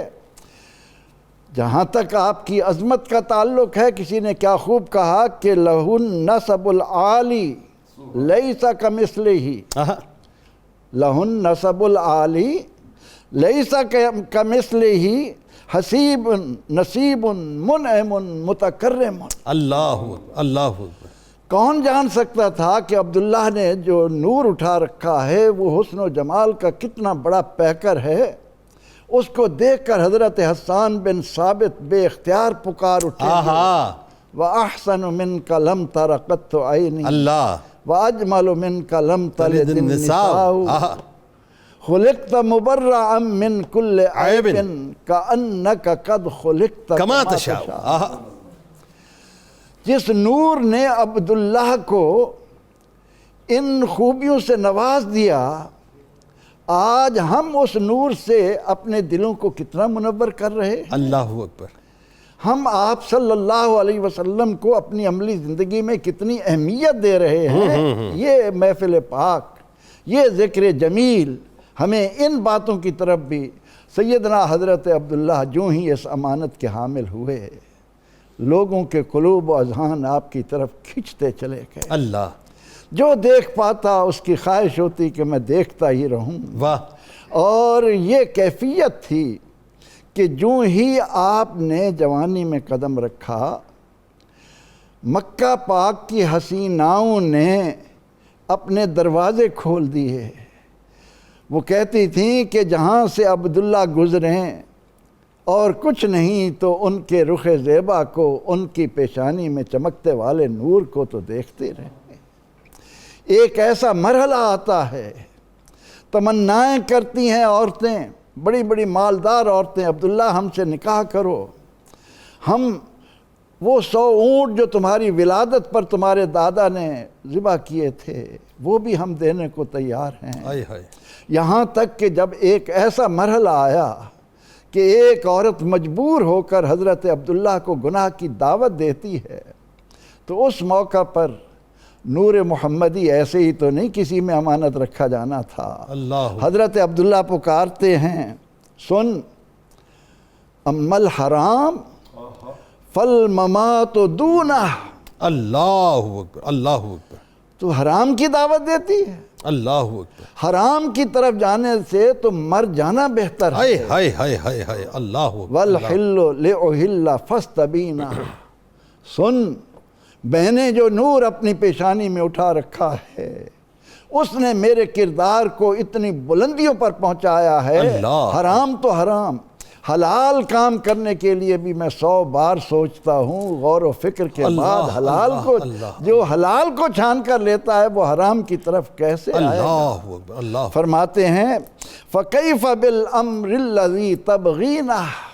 جہاں تک آپ کی عظمت کا تعلق ہے، کسی نے کیا خوب کہا کہ لہ النسب العالی لیس کمثلہ، لہ النسب العالی لیس کمثلہ حسیب نصیب منعم متکرم۔
اللہ اللہ
کون جان سکتا تھا کہ عبداللہ نے جو نور اٹھا رکھا ہے وہ حسن و جمال کا کتنا بڑا پیکر ہے۔ اس کو دیکھ کر حضرت حسان بن ثابت بے اختیار پکار اٹھے، وَأَحْسَنُ مِنْكَ لَمْ تَرَ قَطُّ عَيْنِي
اللہ
وَأَجْمَلُ مِنْكَ لَمْ تَلِدِ النِّسَاءُ خلقت مبرعا من كل عیب کأنک قد خلقت
کما تشاء۔
جس نور نے عبداللہ کو ان خوبیوں سے نواز دیا، آج ہم اس نور سے اپنے دلوں کو کتنا منور کر رہے ہیں۔
اللہ اکبر۔
ہم آپ صلی اللہ علیہ وسلم کو اپنی عملی زندگی میں کتنی اہمیت دے رہے ہیں۔ یہ محفل پاک، یہ ذکر جمیل ہمیں ان باتوں کی طرف بھی سیدنا حضرت عبداللہ جو ہی اس امانت کے حامل ہوئے، لوگوں کے قلوب و اذہان آپ کی طرف کھنچتے چلے گئے۔
اللہ،
جو دیکھ پاتا اس کی خواہش ہوتی کہ میں دیکھتا ہی رہوں۔
واہ۔
اور یہ کیفیت تھی کہ جو ہی آپ نے جوانی میں قدم رکھا، مکہ پاک کی حسیناؤں نے اپنے دروازے کھول دیے۔ وہ کہتی تھیں کہ جہاں سے عبداللہ گزریں اور کچھ نہیں تو ان کے رخ زیبا کو، ان کی پیشانی میں چمکتے والے نور کو تو دیکھتے رہیں۔ ایک ایسا مرحلہ آتا ہے، تمنائیں کرتی ہیں عورتیں، بڑی بڑی مالدار عورتیں، عبداللہ ہم سے نکاح کرو، ہم وہ 100 اونٹ جو تمہاری ولادت پر تمہارے دادا نے ذبح کیے تھے وہ بھی ہم دینے کو تیار ہیں۔
ہائے ہائے۔
یہاں تک کہ جب ایک ایسا مرحلہ آیا کہ ایک عورت مجبور ہو کر حضرت عبداللہ کو گناہ کی دعوت دیتی ہے، تو اس موقع پر نور محمدی ایسے ہی تو نہیں کسی میں امانت رکھا جانا تھا۔
اللہ،
حضرت عبداللہ پکارتے ہیں، سن اما الحرام فالممات دونہ۔
اللہ اکبر، اللہ اکبر،
تو حرام کی دعوت دیتی ہے،
اللہ اکبر۔
حرام کی طرف جانے سے تو مر جانا بہتر
ہائے
ہے۔
ہائے ہائے ہائے ہائے، اللہ اکبر۔
وَالْحِلُّ لِأُحِلَّ فَاسْتَبِينَ۔ سن، میں نے جو نور اپنی پیشانی میں اٹھا رکھا ہے اس نے میرے کردار کو اتنی بلندیوں پر پہنچایا ہے۔
اللہ،
حرام تو حرام، حلال کام کرنے کے لیے بھی میں 100 بار سوچتا ہوں، غور و فکر کے
اللہ،
بعد حلال کو،
اللہ،
جو حلال کو چھان کر لیتا ہے وہ حرام کی طرف کیسے آئے گا؟
اللہ اکبر، اللہ۔
فرماتے ہیں فَكَيْفَ بِالْأَمْرِ الَّذِي تَبْغِينَهُ۔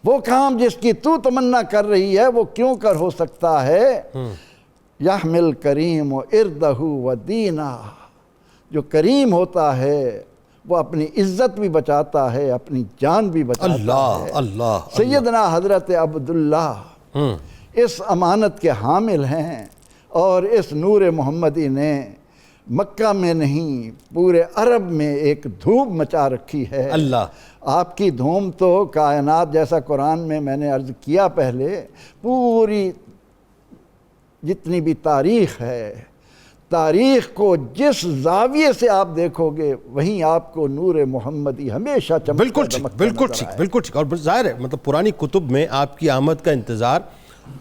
وہ کام جس کی تو تمنا کر رہی ہے وہ کیوں کر ہو سکتا ہے؟ یحمل کریم و اردہ و دینا۔ جو کریم ہوتا ہے وہ اپنی عزت بھی بچاتا ہے، اپنی جان بھی بچاتا
اللہ
ہے۔
اللہ،
سیدنا حضرت عبداللہ اس امانت کے حامل ہیں، اور اس نور محمدی نے مکہ میں نہیں پورے عرب میں ایک دھوم مچا رکھی ہے۔
اللہ،
آپ کی دھوم تو کائنات، جیسا قرآن میں نے عرض کیا پہلے، پوری جتنی بھی تاریخ ہے، تاریخ کو جس زاویے سے آپ دیکھو گے وہیں آپ کو نور محمدی ہمیشہ چمکتا
بالکل ٹھیک،
دمکتا
بالکل
نظر
ٹھیک،
آئے۔
بالکل ٹھیک۔ اور ظاہر ہے مطلب پرانی کتب میں آپ کی آمد کا انتظار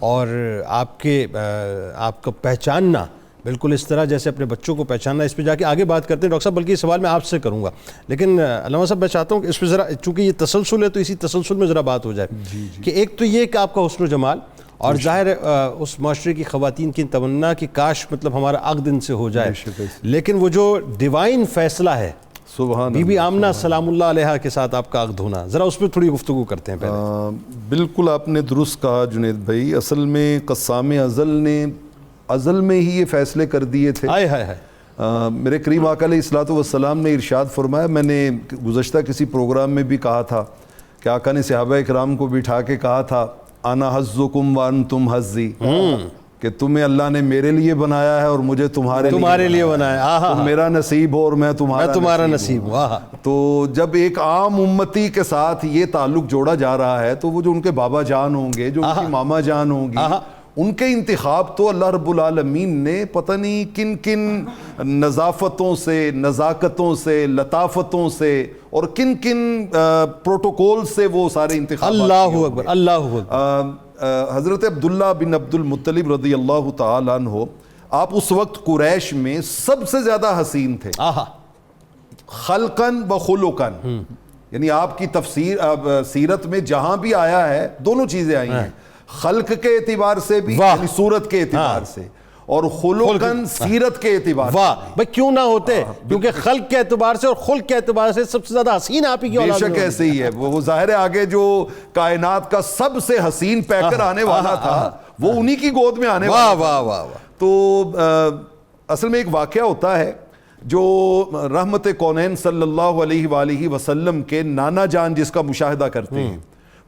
اور آپ کا پہچاننا بالکل اس طرح جیسے اپنے بچوں کو پہچاننا، اس پہ جا کے آگے بات کرتے ہیں ڈاکٹر صاحب، بلکہ یہ سوال میں آپ سے کروں گا، لیکن علامہ صاحب میں چاہتا ہوں کہ اس پہ ذرا، چونکہ یہ تسلسل ہے تو اسی تسلسل میں ذرا بات ہو جائے کہ ایک تو یہ کہ آپ کا حسن و جمال، اور ظاہر اس معاشرے کی خواتین کی تمنا کہ کاش مطلب ہمارا عقد ان سے ہو جائے، لیکن وہ جو ڈیوائن فیصلہ ہے
سبحان
بی بی آمنہ سلام اللہ علیہ کے ساتھ آپ کا عقد ہونا، ذرا اس پہ تھوڑی گفتگو کرتے ہیں پہلے۔
بالکل آپ نے درست کہا جنید بھائی، اصل میں قسام ازل نے ازل میں ہی یہ فیصلے کر دیے تھے۔
ہائے ہائے ہائے۔
میرے کریم آقا علیہ الصلوۃ والسلام نے ارشاد فرمایا، میں نے گزشتہ کسی پروگرام میں بھی کہا تھا کہ آقا نے صحابہ اکرام کو بٹھا کے کہا تھا انا حظکم وانتم حظی، کہ تمہیں اللہ نے میرے لیے بنایا ہے اور مجھے تمہارے
لیے بنایا،
تم میرا نصیب ہو اور میں
تمہارا نصیب ہوں۔ آہا،
تو جب ایک عام امتی کے ساتھ یہ تعلق جوڑا جا رہا ہے تو وہ جو ان کے بابا جان ہوں گے، جو ان کی ماما جان ہوں گی، ان کے انتخاب تو اللہ رب العالمین نے پتہ نہیں کن کن نظافتوں سے، نزاکتوں سے، لطافتوں سے اور کن کن پروٹوکول سے وہ سارے انتخابات
اللہ اکبر، اللہ اکبر۔
حضرت عبداللہ بن عبد المطلب رضی اللہ تعالیٰ عنہ، آپ اس وقت قریش میں سب سے زیادہ حسین تھے،
آہا،
خلقاً و خلقاً، یعنی آپ کی تفسیر سیرت میں جہاں بھی آیا ہے دونوں چیزیں آئی ہیں، خلق کے اعتبار سے بھی، یعنی صورت کے اعتبار سے، اور خلقاً سیرت کے اعتبار سے۔
واہ بھائی، کیوں نہ ہوتے، کیونکہ خلق کے اعتبار سے اور خلق کے اعتبار سے سب سے زیادہ حسین آپ ہی کی
بے
اولاد
شک
میں
ایسے ہی ہے، وہ ظاہر ہے آگے جو کائنات کا سب سے حسین پیکر آنے والا تھا وہ انہی کی گود میں آنے والا
واہ
تھا۔
واہ واہ واہ۔
تو اصل میں ایک واقعہ ہوتا ہے جو رحمت کونین صلی اللہ علیہ وآلہ وسلم کے نانا جان جس کا مشاہدہ کرتے ہیں،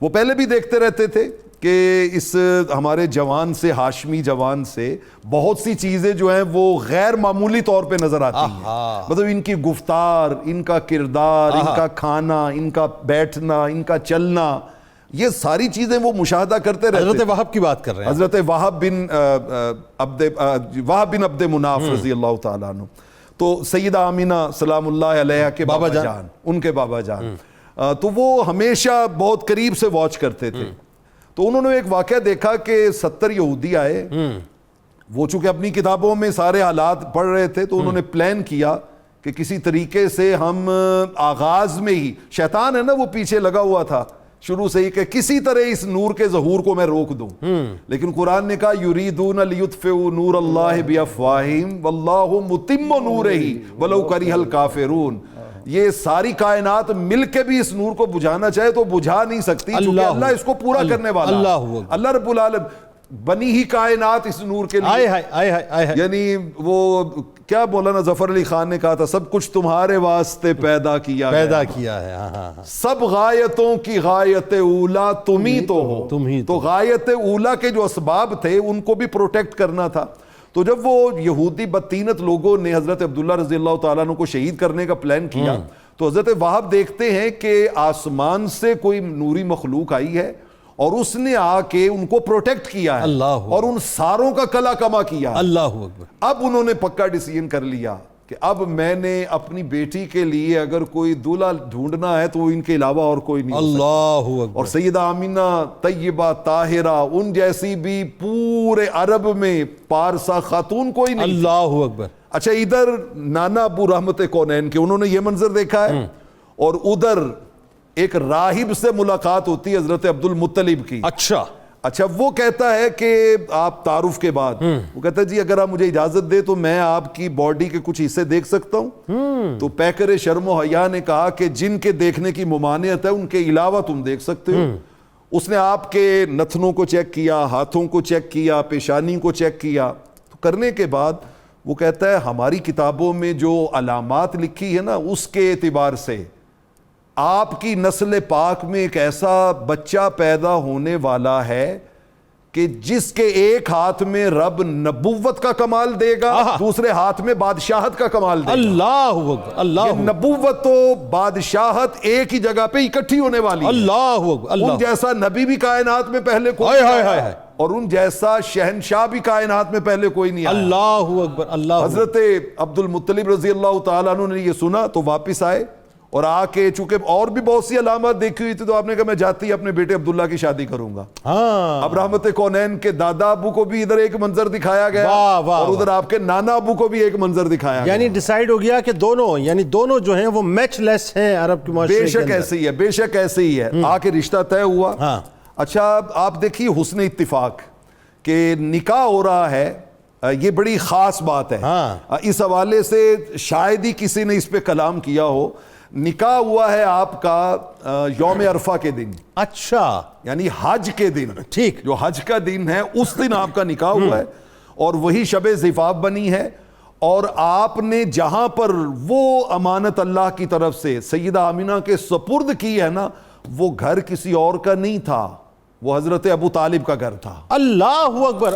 وہ پہلے بھی دیکھتے رہتے تھے کہ اس ہمارے جوان سے، ہاشمی جوان سے بہت سی چیزیں جو ہیں وہ غیر معمولی طور پہ نظر آتی ہیں، مطلب ان کی گفتار، ان کا کردار، ان کا کھانا، ان کا بیٹھنا، ان کا چلنا، یہ ساری چیزیں وہ مشاہدہ کرتے رہتے
حضرت وہب کی بات کر رہے ہیں،
حضرت وہب بن عبد مناف رضی اللہ تعالیٰ عنہ، تو سیدہ آمینہ سلام اللہ علیہ کے بابا جان، ان کے بابا جان، تو وہ ہمیشہ بہت قریب سے واچ کرتے تھے۔ تو انہوں نے ایک واقعہ دیکھا کہ 70 یہودی آئے، وہ چونکہ اپنی کتابوں میں سارے حالات پڑھ رہے تھے تو انہوں نے پلان کیا کہ کسی طریقے سے ہم آغاز میں ہی، شیطان ہے نا وہ پیچھے لگا ہوا تھا شروع سے ہی، کہ کسی طرح اس نور کے ظہور کو میں روک دوں، لیکن قرآن نے کہا یریدون لیطفئوا نور اللہ بافواہہم واللہ متم نورہ ولو کرہ الکافرون، یہ ساری کائنات مل کے بھی اس نور کو بجھانا چاہے تو بجھا نہیں سکتی، چونکہ اللہ اس کو پورا کرنے والا، اللہ رب العالمین بنی ہی کائنات اس نور کے لیے، یعنی وہ کیا مولانا ظفر علی خان نے کہا تھا، سب کچھ تمہارے واسطے پیدا کیا
ہے،
سب غایتوں کی غایت اولا تم ہی تو ہو، تو غایت اولا کے جو اسباب تھے ان کو بھی پروٹیکٹ کرنا تھا۔ تو جب وہ یہودی بدطینت لوگوں نے حضرت عبداللہ رضی اللہ تعالیٰ عنہ کو شہید کرنے کا پلان کیا تو حضرت وہب دیکھتے ہیں کہ آسمان سے کوئی نوری مخلوق آئی ہے اور اس نے آ کے ان کو پروٹیکٹ کیا ہے اور ان ساروں کا کلا کما کیا ہے۔
اللہ اکبر۔
اب انہوں نے پکا ڈیسیژن کر لیا کہ اب میں نے اپنی بیٹی کے لیے اگر کوئی دولہا ڈھونڈنا ہے تو وہ ان کے علاوہ اور کوئی نہیں ہو سکتا۔
اللہ اکبر۔
اور سیدہ آمینہ طیبہ طاہرہ ان جیسی بھی پورے عرب میں پارسا خاتون کوئی نہیں۔
اللہ اکبر۔
اچھا، ادھر نانا ابو رحمت کونین کے انہوں نے یہ منظر دیکھا ہے، اور ادھر ایک راہب سے ملاقات ہوتی ہے حضرت عبد المطلب کی۔ اچھا، وہ کہتا ہے کہ آپ تعارف کے بعد وہ کہتا ہے جی اگر آپ مجھے اجازت دے تو میں آپ کی باڈی کے کچھ حصے دیکھ سکتا ہوں؟ تو پیکر شرم و حیا نے کہا کہ جن کے دیکھنے کی ممانعت ہے ان کے علاوہ تم دیکھ سکتے ہو۔ اس نے آپ کے نتنوں کو چیک کیا، ہاتھوں کو چیک کیا، پیشانی کو چیک کیا، تو کرنے کے بعد وہ کہتا ہے ہماری کتابوں میں جو علامات لکھی ہے نا اس کے اعتبار سے آپ کی نسل پاک میں ایک ایسا بچہ پیدا ہونے والا ہے کہ جس کے ایک ہاتھ میں رب نبوت کا کمال دے گا، دوسرے ہاتھ میں بادشاہت کا کمال دے گا۔
اللہ اکبر۔ اللہ
نبوت تو بادشاہت ایک ہی جگہ پہ اکٹھی ہونے والی ہے۔
اللہ اکبر۔
ان جیسا نبی بھی کائنات میں پہلے کوئی نہیں، اور ان جیسا شہنشاہ بھی کائنات میں پہلے کوئی نہیں آیا۔
اللہ اکبر۔ اللہ
حضرت عبد المطلب رضی اللہ تعالیٰ عنہ نے یہ سنا تو واپس آئے اور آ کے چونکہ اور بھی بہت سی علامات دیکھی ہوئی تھی تو آپ نے کہا میں جاتی اپنے بیٹے عبداللہ کی شادی کروں گا۔ اب رحمت کونین کے دادا ابو کو بھی ادھر ایک منظر دکھایا گیا اور ادھر آپ کے نانا ابو کو بھی ایک منظر دکھایا گیا،
یعنی ڈیسائیڈ ہو گیا کہ دونوں جو ہیں وہ میچ لیس ہیں عرب کے معاشرے کے
بے شک ایسے ہی ہے، بے شک ایسے ہی ہے۔ آ کے رشتہ طے ہوا۔ اچھا، آپ دیکھیے حسن اتفاق کہ نکاح ہو رہا ہے، یہ بڑی خاص بات ہے۔ اس حوالے سے شاید ہی کسی نے اس پہ کلام کیا ہو۔ نکاح ہوا ہے آپ کا یوم عرفہ کے دن،
اچھا
یعنی حج کے دن،
ٹھیک،
جو حج کا دن ہے اس دن آپ کا نکاح ہوا ہے، اور وہی شب زفاف بنی ہے، اور آپ نے جہاں پر وہ امانت اللہ کی طرف سے سیدہ آمینہ کے سپرد کی ہے نا، وہ گھر کسی اور کا نہیں تھا، وہ حضرت ابو طالب کا گھر تھا.
اللہ اکبر.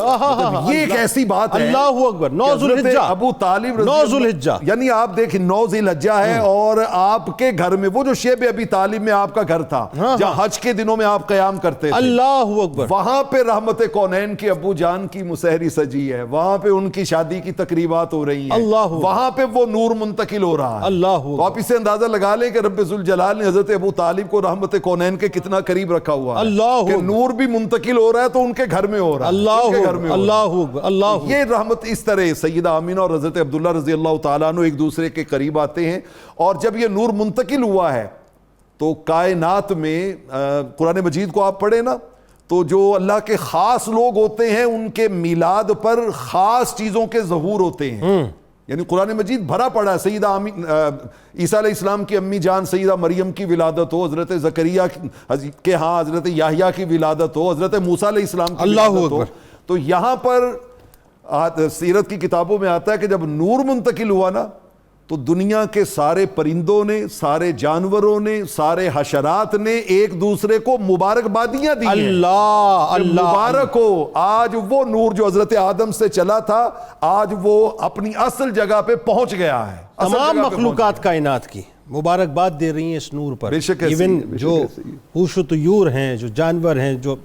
یہ ایک ایسی بات ہے,
اللہ اکبر. 9 ذو
حضرت
الحجہ,
ابو طالب
9 ذو الحجہ,
یعنی آپ دیکھیں 9 ذی الحجہ ہے اور آپ کے گھر میں وہ جو شیب ابی طالب میں آپ کا گھر تھا جہاں حج کے دنوں میں آپ قیام کرتے تھے,
اللہ اکبر,
وہاں پہ رحمت کونین کے ابو جان کی مسحری سجی ہے, وہاں پہ ان کی شادی کی تقریبات ہو رہی ہیں,
اللہ
وہاں پہ وہ نور منتقل ہو رہا ہے.
اللہ
تو آپ اسے اندازہ لگا لیں کہ رب ذوالجلال نے حضرت ابو طالب کو رحمت کونین کے کتنا قریب رکھا ہوا ہے,
اللہ
کہ نور بھی منتقل ہو رہا ہے تو ان کے گھر میں ہو رہا ہے, ان کے گھر میں ہو رہا ہے.
اللہ اللہ.
یہ رحمت اس طرح سیدہ آمینہ اور حضرت عبداللہ رضی اللہ تعالیٰ عنہ ایک دوسرے کے قریب آتے ہیں, اور جب یہ نور منتقل ہوا ہے تو کائنات میں قرآن مجید کو آپ پڑھیں نا, تو جو اللہ کے خاص لوگ ہوتے ہیں ان کے میلاد پر خاص چیزوں کے ظہور ہوتے ہیں. یعنی قرآن مجید بھرا پڑا ہے. سیدہ عیسیٰ علیہ السلام کی امی جان سیدہ مریم کی ولادت ہو, حضرت زکریا کے ہاں حضرت یحییٰ کی ولادت ہو, حضرت موسیٰ علیہ السلام کی ولادت ہو, تو یہاں پر سیرت کی کتابوں میں آتا ہے کہ جب نور منتقل ہوا نا تو دنیا کے سارے پرندوں نے, سارے جانوروں نے, سارے حشرات نے ایک دوسرے کو مبارکبادیاں دی.
اللہ اللہ
مبارک ہو, آج وہ نور جو حضرت آدم سے چلا تھا آج وہ اپنی اصل جگہ پہ پہنچ گیا ہے.
تمام مخلوقات کائنات کی مبارکباد دے رہی ہیں اس نور پر. ایون جو ہوش و طیور ہیں, جو جانور ہیں, جو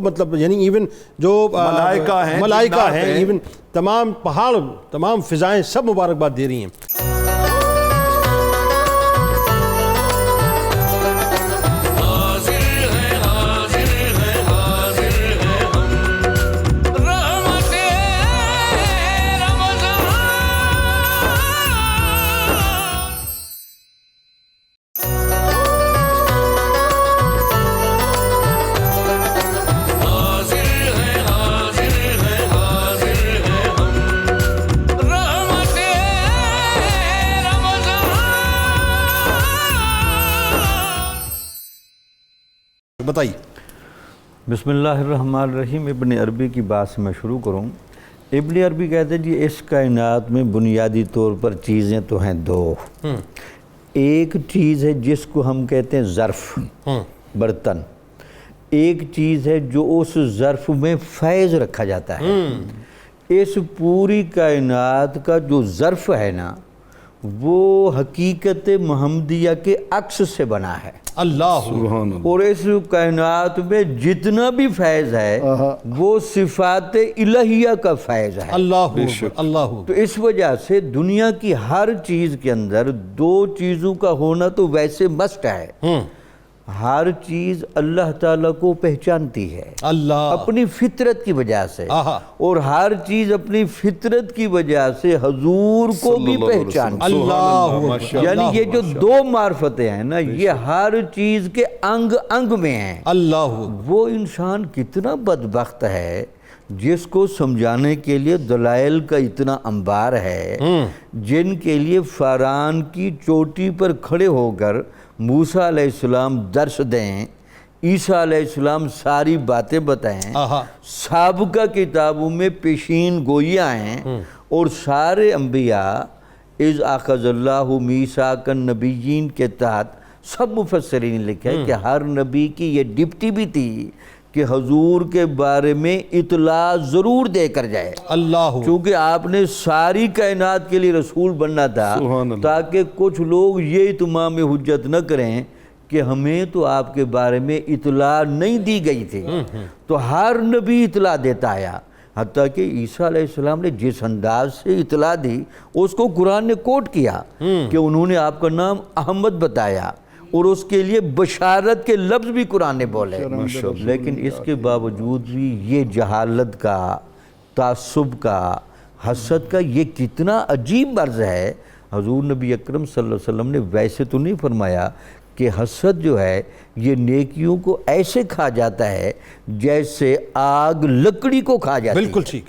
مطلب یعنی ایون جو ملائکہ ہیں, ایون تمام پہاڑ, تمام فضائیں سب مبارکباد دے رہی ہیں. بتائیے.
بسم اللہ الرحمن الرحیم. ابن عربی کی بات سے میں شروع کروں. ابن عربی کہتے ہیں جی اس کائنات میں بنیادی طور پر چیزیں تو ہیں 2. ایک چیز ہے جس کو ہم کہتے ہیں ظرف, برتن. ایک چیز ہے جو اس ظرف میں فیض رکھا جاتا ہے. اس پوری کائنات کا جو ظرف ہے نا وہ حقیقت محمدیہ کے عکس سے بنا ہے.
اللہ.
اور اس کائنات میں جتنا بھی فیض ہے وہ صفات الہیہ کا فیض ہے.
اللہ اللہ.
تو اس وجہ سے دنیا کی ہر چیز کے اندر 2 چیزوں کا ہونا تو ویسے مسٹ ہے. ہر چیز اللہ تعالیٰ کو پہچانتی ہے
اللہ
اپنی فطرت کی وجہ سے, اور ہر چیز اپنی فطرت کی وجہ سے حضور کو بھی پہچانتی ہے.
اللہ.
یعنی یہ جو 2 معرفتیں ہیں نا یہ ہر چیز کے انگ انگ میں ہیں.
اللہ.
وہ انسان کتنا بدبخت ہے جس کو سمجھانے کے لیے دلائل کا اتنا انبار ہے, جن کے لیے فاران کی چوٹی پر کھڑے ہو کر موسیٰ علیہ السلام درس دیں, عیسیٰ علیہ السلام ساری باتیں بتائیں, سابقہ کتابوں میں پیشین گوئیاں ہیں, اور سارے انبیاء اذ اخذ اللہ میثاق النبیین کے تحت سب مفسرین نے لکھا ہے کہ ہر نبی کی یہ ڈپٹی بھی تھی کہ حضور کے بارے میں اطلاع ضرور دے کر جائے.
اللہ.
چونکہ آپ نے ساری کائنات کے لیے رسول بننا تھا تاکہ کچھ لوگ یہ اتمام حجت نہ کریں کہ ہمیں تو آپ کے بارے میں اطلاع نہیں دی گئی تھی. تو ہر نبی اطلاع دیتا آیا, حتیٰ کہ عیسیٰ علیہ السلام نے جس انداز سے اطلاع دی اس کو قرآن نے کوٹ کیا کہ انہوں نے آپ کا نام احمد بتایا, اور اس کے لیے بشارت کے لفظ بھی قرآن نے بولے. لیکن اس کے باوجود بھی یہ جہالت کا, تعصب کا, حسد کا یہ کتنا عجیب مرض ہے. حضور نبی اکرم صلی اللہ علیہ وسلم نے ویسے تو نہیں فرمایا کہ حسد جو ہے یہ نیکیوں کو ایسے کھا جاتا ہے جیسے آگ لکڑی کو کھا جاتی ہے.
بالکل ٹھیک.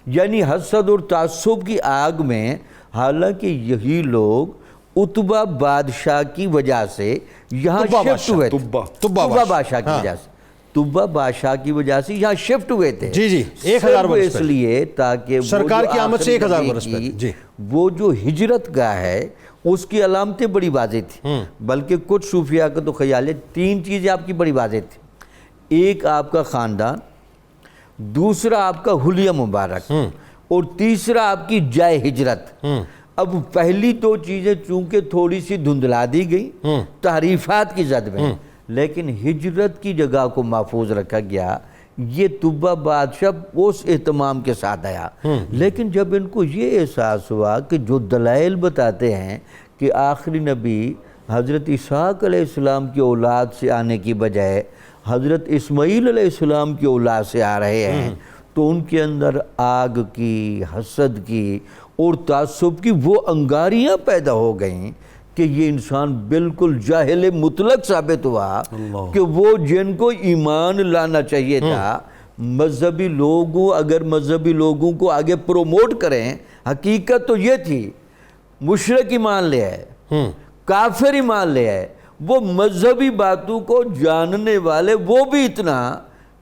یعنی حسد اور تعصب کی آگ میں, حالانکہ یہی لوگ عتبہ بادشاہ کی وجہ سے یہاں شفٹ ہوئے تھے. طبہ بادشاہ کی وجہ سے, طبہ بادشاہ کی وجہ سے یہاں شفٹ ہوئے تھے.
جی جی 1000 برس
اس لیے تاکہ
سرکار کی آمد سے 1000 برس پہلے. جی
وہ جو ہجرت گاہ ہے اس کی علامتیں بڑی واضح تھیں, بلکہ کچھ صوفیاء کا تو خیال ہے 3 چیزیں آپ کی بڑی واضح تھیں. ایک آپ کا خاندان، دوسرا آپ کا حلیہ مبارک، اور تیسرا آپ کی جائے ہجرت۔ اب پہلی دو چیزیں چونکہ تھوڑی سی دھندلا دی گئی تعریفات کی زد میں، لیکن ہجرت کی جگہ کو محفوظ رکھا گیا۔ یہ طبہ بادشاہ اس اہتمام کے ساتھ آیا، لیکن جب ان کو یہ احساس ہوا کہ جو دلائل بتاتے ہیں کہ آخری نبی حضرت اسحاق علیہ السلام کی اولاد سے آنے کی بجائے حضرت اسماعیل علیہ السلام کی اولاد سے آ رہے ہیں، تو ان کے اندر آگ کی، حسد کی اور تعصب کی وہ انگاریاں پیدا ہو گئیں کہ یہ انسان بالکل جاہل مطلق ثابت ہوا کہ وہ جن کو ایمان لانا چاہیے تھا، مذہبی لوگوں اگر مذہبی لوگوں کو آگے پروموٹ کریں، حقیقت تو یہ تھی مشرک ایمان لے آئے، کافر ایمان لے آئے، وہ مذہبی باتوں کو جاننے والے وہ بھی اتنا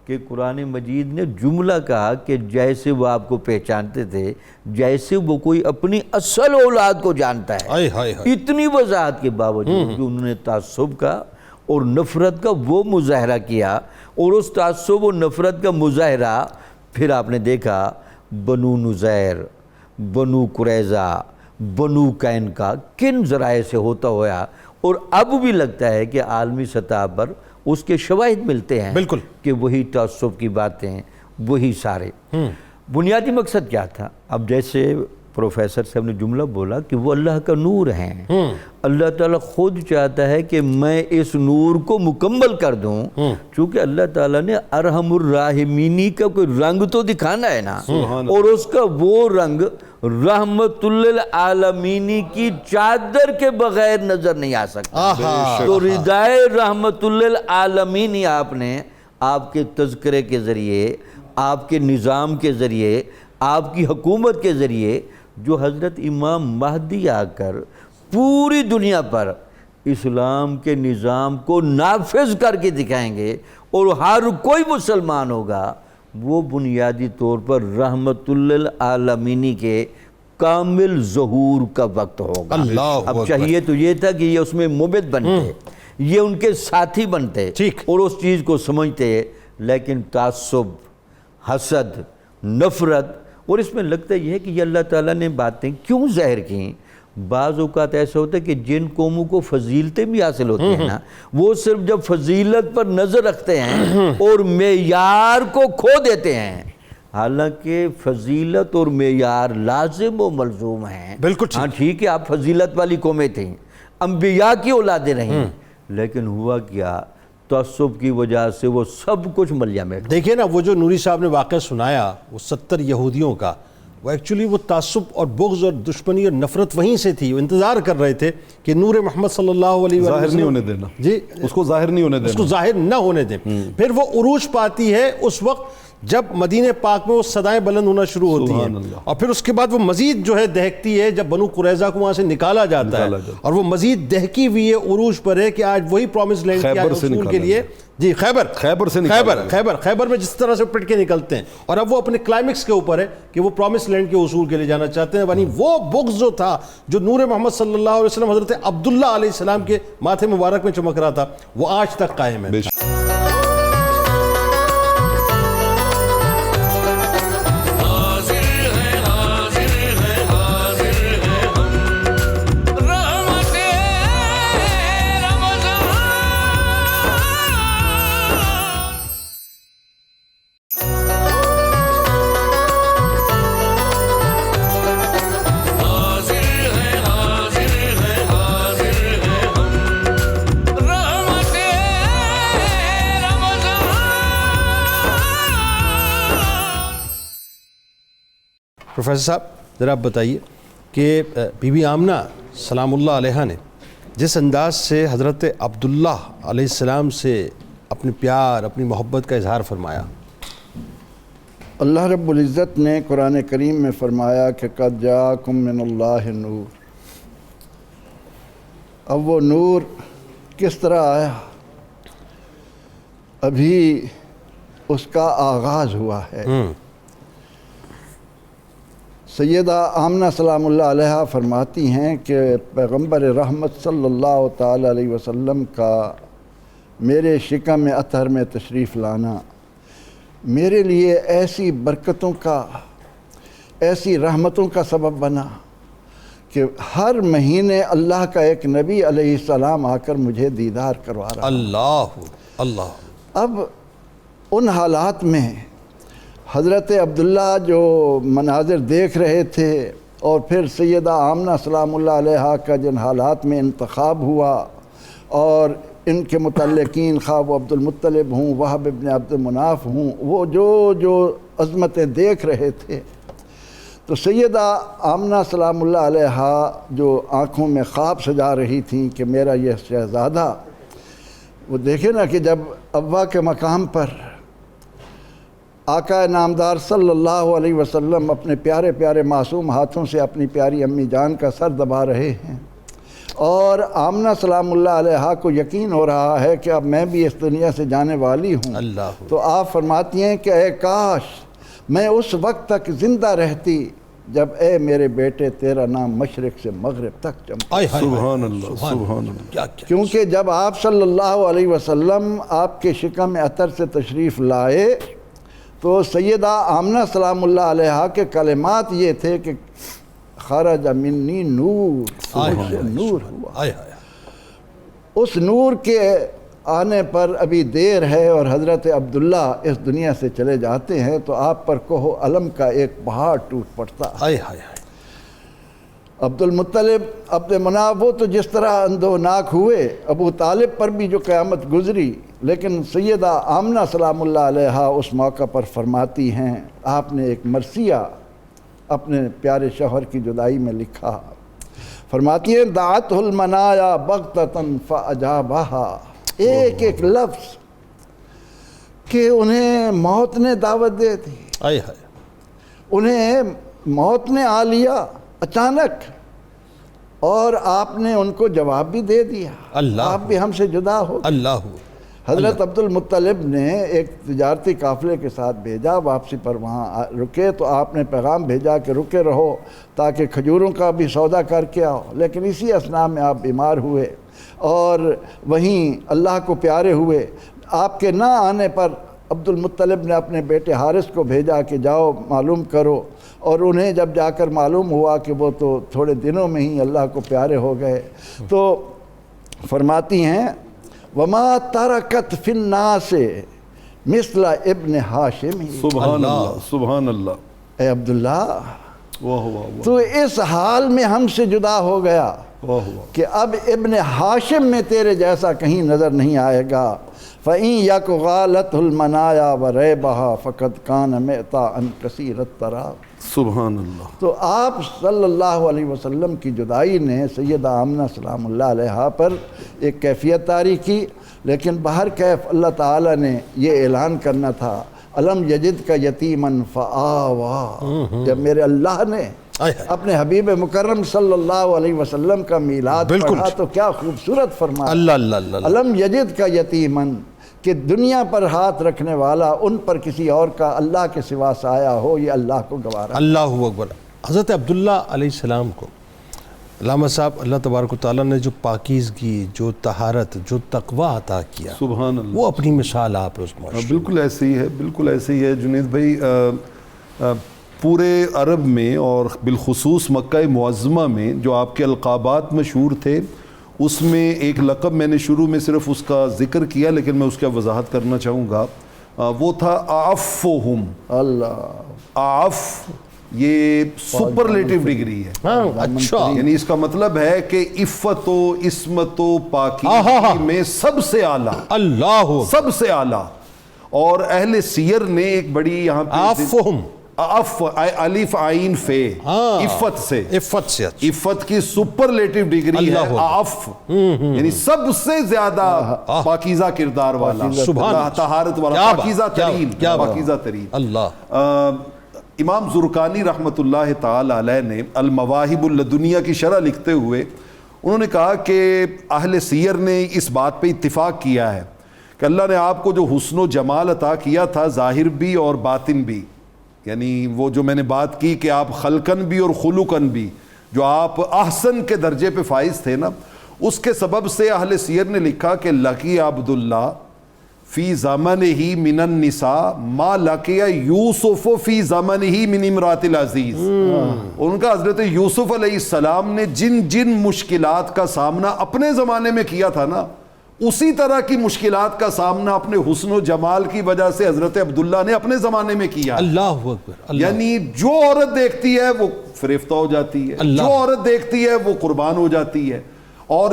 کہ قرآن مجید نے جملہ کہا کہ جیسے وہ آپ کو پہچانتے تھے جیسے وہ کوئی اپنی اصل اولاد کو جانتا ہے۔ اتنی وضاحت کے باوجود جو انہوں نے تعصب کا اور نفرت کا وہ مظاہرہ کیا، اور اس تعصب و نفرت کا مظاہرہ پھر آپ نے دیکھا بنو نذیر، بنو قریظہ، بنو قین کا کن ذرائع سے ہوتا ہوا، اور اب بھی لگتا ہے کہ عالمی سطح پر اس کے شواہد ملتے ہیں
بالکل
کہ وہی تعصب کی باتیں، وہی سارے۔ بنیادی مقصد کیا تھا؟ اب جیسے پروفیسر صاحب نے جملہ بولا کہ وہ اللہ کا نور ہیں، اللہ تعالیٰ خود چاہتا ہے کہ میں اس نور کو مکمل کر دوں، چونکہ اللہ تعالیٰ نے ارحم الراحمینی کا کوئی رنگ تو دکھانا ہے نا، اور اس کا وہ رنگ رحمت للعالمینی کی چادر کے بغیر نظر نہیں آ سکتا۔ تو ردائے رحمت للعالمینی آپ نے آپ کے تذکرے کے ذریعے، آپ کے نظام کے ذریعے، آپ کی حکومت کے ذریعے، جو حضرت امام مہدی آ کر پوری دنیا پر اسلام کے نظام کو نافذ کر کے دکھائیں گے، اور ہر کوئی مسلمان ہوگا وہ بنیادی طور پر رحمت للعالمینی کے کامل ظہور کا وقت ہوگا۔ اب چاہیے تو یہ تھا کہ یہ اس میں مبت بنتے، یہ ان کے ساتھی بنتے اور اس چیز کو سمجھتے، لیکن تعصب، حسد، نفرت، اور اس میں لگتا یہ ہے کہ یہ اللہ تعالیٰ نے باتیں کیوں ظاہر کیں۔ بعض اوقات ایسا ہوتا ہے کہ جن قوموں کو فضیلتیں بھی حاصل ہوتی ہیں نا، وہ صرف جب فضیلت پر نظر رکھتے ہیں اور معیار کو کھو دیتے ہیں، حالانکہ فضیلت اور معیار لازم و ملزوم ہیں۔
بالکل
ہاں ٹھیک ہے، آپ فضیلت والی قومیں تھیں، انبیاء کی اولادیں رہیں، لیکن ہوا کیا؟ تعصب کی وجہ سے وہ سب کچھ ملیا میں۔
دیکھیں نا، وہ جو نوری صاحب نے واقعہ سنایا وہ 70 یہودیوں کا، وہ ایکچولی وہ تعصب اور بغض اور دشمنی اور نفرت وہیں سے تھی۔ وہ انتظار کر رہے تھے کہ نور محمد صلی اللہ علیہ وسلم
ظاہر نہیں ہونے دینا،
جی
اس کو ظاہر نہیں ہونے دینا،
اس کو ظاہر نہ ہونے دیں۔ پھر وہ عروج پاتی ہے اس وقت جب مدینہ پاک میں وہ صدائیں بلند ہونا شروع ہوتی ہیں، اور پھر اس کے بعد وہ مزید جو ہے دہکتی ہے جب بنو قریظہ کو وہاں سے نکالا جاتا ہے، اور وہ مزید دہکی ہوئی ہے، عروج پر ہے کہ آج وہی پرومس لینڈ کیا ہے اصول کے لیے، جی خیبر میں جس طرح سے پٹ کے نکلتے ہیں، اور اب وہ اپنے کلائمیکس کے اوپر ہے کہ وہ پرومس لینڈ کے اصول کے لیے جانا چاہتے ہیں۔ یعنی وہ بغض جو تھا جو نور محمد صلی اللہ علیہ وسلم حضرت عبداللہ علیہ السلام کے ماتھے مبارک میں چمک رہا تھا، وہ آج تک قائم ہے۔ پروفیسر صاحب ذرا آپ بتائیے کہ بی بی آمنہ سلام اللہ علیہا نے جس انداز سے حضرت عبداللہ علیہ السلام سے اپنے پیار، اپنی محبت کا اظہار فرمایا،
اللہ رب العزت نے قرآن کریم میں فرمایا کہ قد جاءکم من اللہ نور۔ اب وہ نور کس طرح آیا؟ ابھی اس کا آغاز ہوا ہے۔ سیدہ آمنہ سلام اللہ علیہا فرماتی ہیں کہ پیغمبر رحمت صلی اللہ تعالی علیہ وسلم کا میرے شکم اطہر میں تشریف لانا میرے لیے ایسی برکتوں کا، ایسی رحمتوں کا سبب بنا کہ ہر مہینے اللہ کا ایک نبی علیہ السلام آ کر مجھے دیدار کروا رہا۔
اللہ اللہ۔
اب ان حالات میں حضرت عبداللہ جو مناظر دیکھ رہے تھے، اور پھر سیدہ آمنہ سلام اللہ علیہا کا جن حالات میں انتخاب ہوا، اور ان کے متعلقین خواہ وہ عبد المطلب ہوں، وہب ابن عبد مناف ہوں، وہ جو عظمتیں دیکھ رہے تھے، تو سیدہ آمنہ سلام اللہ علیہا جو آنکھوں میں خواب سجا رہی تھیں کہ میرا یہ شہزادہ، وہ دیکھے نا کہ جب ابا کے مقام پر آقا نامدار صلی اللہ علیہ وسلم اپنے پیارے پیارے معصوم ہاتھوں سے اپنی پیاری امی جان کا سر دبا رہے ہیں، اور آمنہ سلام اللہ علیہا کو یقین ہو رہا ہے کہ اب میں بھی اس دنیا سے جانے والی ہوں،
اللہ۔
تو آپ فرماتی ہیں کہ اے کاش میں اس وقت تک زندہ رہتی جب اے میرے بیٹے تیرا نام مشرق سے مغرب تک چمکا۔
سبحان اللہ، سبحان اللہ۔
کیا
کیونکہ جب آپ صلی اللہ علیہ وسلم آپ کے شکم اطہر سے تشریف لائے تو سیدہ آمنہ سلام اللہ علیہا کے کلمات یہ تھے کہ خرج منی نور، مجھ سے نور ہوا۔ اس نور کے آنے پر ابھی دیر ہے اور حضرت عبداللہ اس دنیا سے چلے جاتے ہیں تو آپ پر کوہ علم کا ایک پہاڑ ٹوٹ پڑتا ہے۔ عبد المطلب عبد مناف وہ تو جس طرح اندھوناک ہوئے، ابو طالب پر بھی جو قیامت گزری، لیکن سیدہ آمنہ سلام اللہ علیہا اس موقع پر فرماتی ہیں، آپ نے ایک مرثیہ اپنے پیارے شوہر کی جدائی میں لکھا، فرماتی ہیں دعتہ المنایا بغتۃ فاجابہا، ایک ایک لفظ کہ انہیں موت نے دعوت دے دی، انہیں موت نے آ لیا اچانک، اور آپ نے ان کو جواب بھی دے دیا، آپ بھی ہم سے جدا ہو گئے۔
اللہ۔
حضرت عبد المطلب نے ایک تجارتی قافلے کے ساتھ بھیجا، واپسی پر وہاں رکے تو آپ نے پیغام بھیجا کہ رکے رہو تاکہ کھجوروں کا بھی سودا کر کے آؤ، لیکن اسی اثناء میں آپ بیمار ہوئے اور وہیں اللہ کو پیارے ہوئے۔ آپ کے نہ آنے پر عبد المطلب نے اپنے بیٹے حارث کو بھیجا کہ جاؤ معلوم کرو، اور انہیں جب جا کر معلوم ہوا کہ وہ تو تھوڑے دنوں میں ہی اللہ کو پیارے ہو گئے، تو فرماتی ہیں وَمَا تَرَكَتْ فِي النَّاسِ مِثْلَ ابن ہاشم۔
سبحان اللہ، سبحان اللہ۔
اے عبداللہ
واہ واہ
تو اس حال میں ہم سے جدا ہو گیا
واہ،
کہ اب ابن ہاشم میں تیرے جیسا کہیں نظر نہیں آئے گا۔ فَإِن يَكُ غَالَتْهُ الْمَنَايَا وَرَيْبَهَا فَقَدْ كَانَ مِعْطَاءً كَثِيرَ التَّرَابِ۔
سبحان اللہ۔
تو آپ صلی اللہ علیہ وسلم کی جدائی نے سیدہ آمنہ سلام اللہ علیہا پر ایک کیفیت طاری کی، لیکن بہر کیف اللہ تعالیٰ نے یہ اعلان کرنا تھا الم یجد کا یتیمن فآوا، جب میرے اللہ نے اپنے حبیب مکرم صلی اللہ علیہ وسلم کا میلاد پڑھا تو کیا خوبصورت فرمایا، الم یجد کا یتیمن، کہ دنیا پر ہاتھ رکھنے والا ان پر کسی اور کا اللہ کے سوا سایہ ہو، یہ اللہ کو گوارا۔
اللہ اکبر۔ حضرت عبداللہ علیہ السلام کو علامہ صاحب اللہ تبارک و تعالیٰ نے جو پاکیزگی، جو طہارت، جو تقوی عطا کیا،
سبحان اللہ،
وہ اپنی مثال آپ اس معاشرے۔
بالکل ایسے ہی ہے، بالکل ایسے ہی ہے جنید بھائی۔ پورے عرب میں اور بالخصوص مکہ معظمہ میں جو آپ کے القابات مشہور تھے، اس میں ایک لقب میں نے شروع میں صرف اس کا ذکر کیا، لیکن میں اس کا وضاحت کرنا چاہوں گا، وہ تھا اعفہم۔
اللہ،
اعف یہ سپرلیٹو ڈگری ہے،
اچھا،
یعنی اس کا مطلب ہے کہ عفت و عصمت و پاکیزگی میں سب سے اعلیٰ،
اللہ،
سب سے اعلیٰ۔ اور اہل سیر نے ایک بڑی یہاں پہ
آفہم،
اف الف عین فے، عفت سے،
عفت سے،
عفت کی سپرلیٹو ڈگری ہے اف، یعنی سب سے زیادہ پاکیزہ کردار والا، طہارت والا، پاکیزہ ترین، پاکیزہ ترین۔
اللہ۔
امام زرقانی رحمۃ اللہ تعالی علیہ نے المواہب اللدنیہ کی شرح لکھتے ہوئے انہوں نے کہا کہ اہل سیر نے اس بات پہ اتفاق کیا ہے کہ اللہ نے آپ کو جو حسن و جمال عطا کیا تھا، ظاہر بھی اور باطن بھی، یعنی وہ جو میں نے بات کی کہ آپ خلقن بھی اور خلقن بھی، جو آپ احسن کے درجے پہ فائز تھے نا، اس کے سبب سے اہل سیر نے لکھا کہ لقی عبداللہ فی زمانہ من النساء ما لقی یوسف فی زمانہ من امرات العزیز. ان کا حضرت یوسف علیہ السلام نے جن جن مشکلات کا سامنا اپنے زمانے میں کیا تھا نا، اسی طرح کی مشکلات کا سامنا اپنے حسن و جمال کی وجہ سے حضرت عبداللہ نے اپنے زمانے میں کیا.
اللہ اکبر.
یعنی جو عورت دیکھتی ہے وہ فریفتہ ہو جاتی ہے، جو عورت دیکھتی ہے وہ قربان ہو جاتی ہے. اور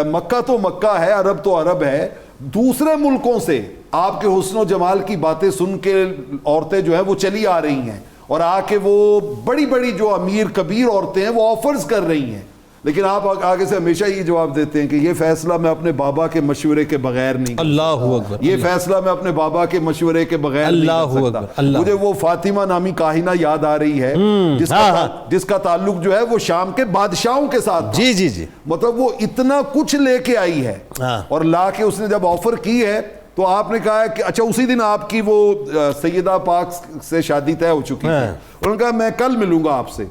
مکہ تو مکہ ہے، عرب تو عرب ہے. دوسرے ملکوں سے آپ کے حسن و جمال کی باتیں سن کے عورتیں جو ہیں وہ چلی آ رہی ہیں، اور آ کے وہ بڑی بڑی جو امیر کبیر عورتیں ہیں وہ آفرز کر رہی ہیں. لیکن آپ آگے سے ہمیشہ یہ جواب دیتے ہیں کہ یہ فیصلہ میں اپنے بابا کے مشورے کے بغیر نہیں.
اللہ اکبر.
یہ فیصلہ میں اپنے بابا کے مشورے کے بغیر نہیں کر سکتا. مجھے وہ فاطمہ نامی کاہنہ یاد آ رہی ہے جس کا تعلق جو ہے وہ شام کے بادشاہوں کے ساتھ تھا.
جی.
مطلب وہ اتنا کچھ لے کے آئی ہے اور لا کے اس نے جب آفر کی ہے تو آپ نے کہا ہے کہ اچھا اسی دن آپ کی وہ سیدہ پاک سے شادی طے ہو چکی ہے. انہوں نے کہا میں کل ملوں گا آپ سے.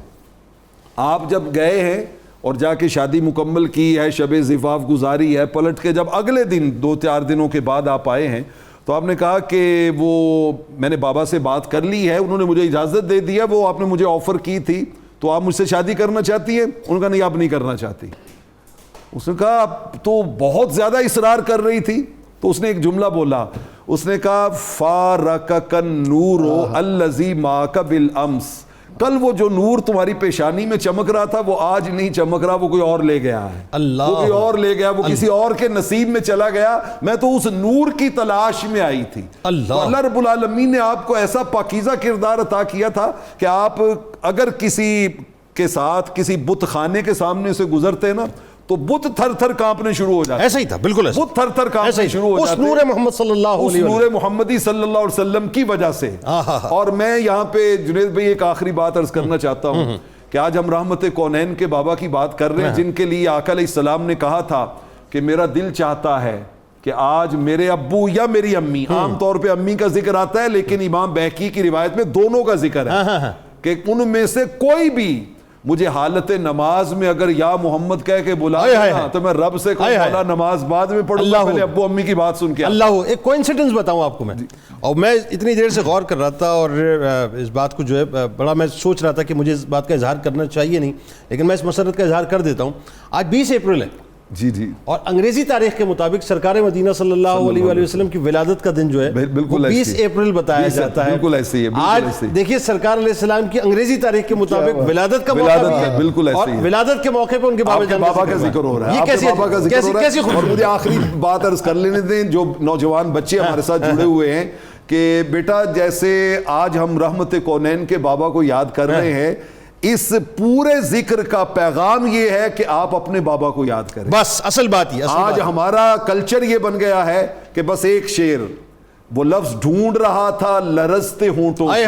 آپ جب گئے ہیں اور جا کے شادی مکمل کی ہے، شب زفاف گزاری ہے، پلٹ کے جب اگلے دن 2-4 دنوں کے بعد آپ آئے ہیں تو آپ نے کہا کہ وہ میں نے بابا سے بات کر لی ہے، انہوں نے مجھے اجازت دے دی ہے، وہ آپ نے مجھے آفر کی تھی، تو آپ مجھ سے شادی کرنا چاہتی ہیں؟ انہوں نے کہا نہیں آپ نہیں کرنا چاہتی. اس نے کہا تو بہت زیادہ اصرار کر رہی تھی. تو اس نے ایک جملہ بولا، اس نے کہا فارقک النور الذی معک بالامس. کل وہ جو نور تمہاری پیشانی میں چمک رہا تھا وہ آج نہیں چمک رہا، وہ کوئی اور لے گیا ہے. وہ کوئی اور لے گیا، وہ کسی اور کے نصیب میں چلا گیا. میں تو اس نور کی تلاش میں آئی تھی. اللہ رب العالمین نے آپ کو ایسا پاکیزہ کردار عطا کیا تھا کہ آپ اگر کسی کے ساتھ کسی بت خانے کے سامنے سے گزرتے نا تو بت تھر تھر کانپنے شروع ہو جاتے.
ایسا ہی تھا، بالکل ایسا.
بت تھر تھر کانپنے شروع ہو جاتے
اس نور محمد صلی اللہ علیہ وسلم،
اس نور محمدی صلی اللہ علیہ وسلم کی وجہ سے. اور میں یہاں پہ جنید بھائی ایک آخری بات عرض کرنا چاہتا ہوں کہ آج ہم رحمت کونین کے بابا کی بات کر رہے ہیں، جن کے لیے آقا علیہ السلام نے کہا تھا کہ میرا دل چاہتا ہے کہ آج میرے ابو یا میری امی، عام طور پہ امی کا ذکر آتا ہے لیکن امام بہقی کی روایت میں دونوں کا ذکر ہے، کہ ان میں سے کوئی بھی مجھے حالت نماز میں اگر یا محمد کہہ کے بلا تو میں رب سے کہوں مولا نماز بعد میں پڑھوں گا، پہلے ابو امی کی بات سن کے.
اللہ ایک کوئنسیڈنس بتاؤں آپ کو میں، اور میں اتنی دیر سے غور کر رہا تھا اور اس بات کو جو ہے بڑا میں سوچ رہا تھا کہ مجھے اس بات کا اظہار کرنا چاہیے نہیں، لیکن میں اس مسرت کا اظہار کر دیتا ہوں. آج 20 اپریل ہے.
جی
اور انگریزی تاریخ کے مطابق سرکار مدینہ صلی اللہ علیہ وآلہ وسلم کی ولادت کا دن جو ہے 20 اپریل بتایا جاتا ہے.
بالکل ایسے ہی ہے.
آج دیکھیے سرکار علیہ السلام کی انگریزی تاریخ کے مطابق ولادت کا موقع بھی ہے،
بالکل ایسے
اور
ہی.
ولادت کے موقع پہ ان کے بابا
کا ذکر ہو رہا ہے،
یہ کیسی
اور مجھے آخری بات عرض کر لینے دیں. جو نوجوان بچے ہمارے ساتھ جڑے ہوئے ہیں کہ بیٹا جیسے آج ہم رحمت کونین کے بابا کو یاد کر رہے ہیں، اس پورے ذکر کا پیغام یہ ہے کہ آپ اپنے بابا کو یاد کریں.
بس اصل بات یہ.
آج ہمارا کلچر یہ بن گیا ہے کہ بس ایک شعر، وہ لفظ ڈھونڈ رہا تھا لرزتے ہونٹوں سے،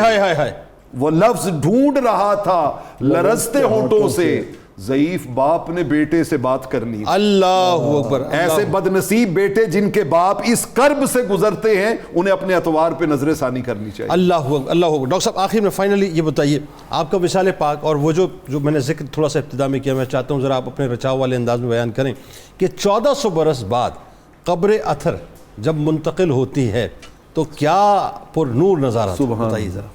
وہ لفظ ڈھونڈ رہا تھا لرزتے ہونٹوں سے، ضعیف باپ نے بیٹے سے بات کرنی.
اللہ اکبر.
ایسے بد نصیب بیٹے جن کے باپ اس کرب سے گزرتے ہیں انہیں اپنے اطوار پہ نظر ثانی کرنی چاہیے.
اللہ اکبر. اللہ اکبر. ڈاکٹر صاحب آخر میں فائنلی یہ بتائیے، آپ کا وصال پاک اور وہ جو میں نے ذکر تھوڑا سا ابتدا میں کیا، میں چاہتا ہوں ذرا آپ اپنے رچاؤ والے انداز میں بیان کریں کہ 1400 برس بعد قبر اتھر جب منتقل ہوتی ہے تو کیا پر نور نظارہ بتائیے ذرا.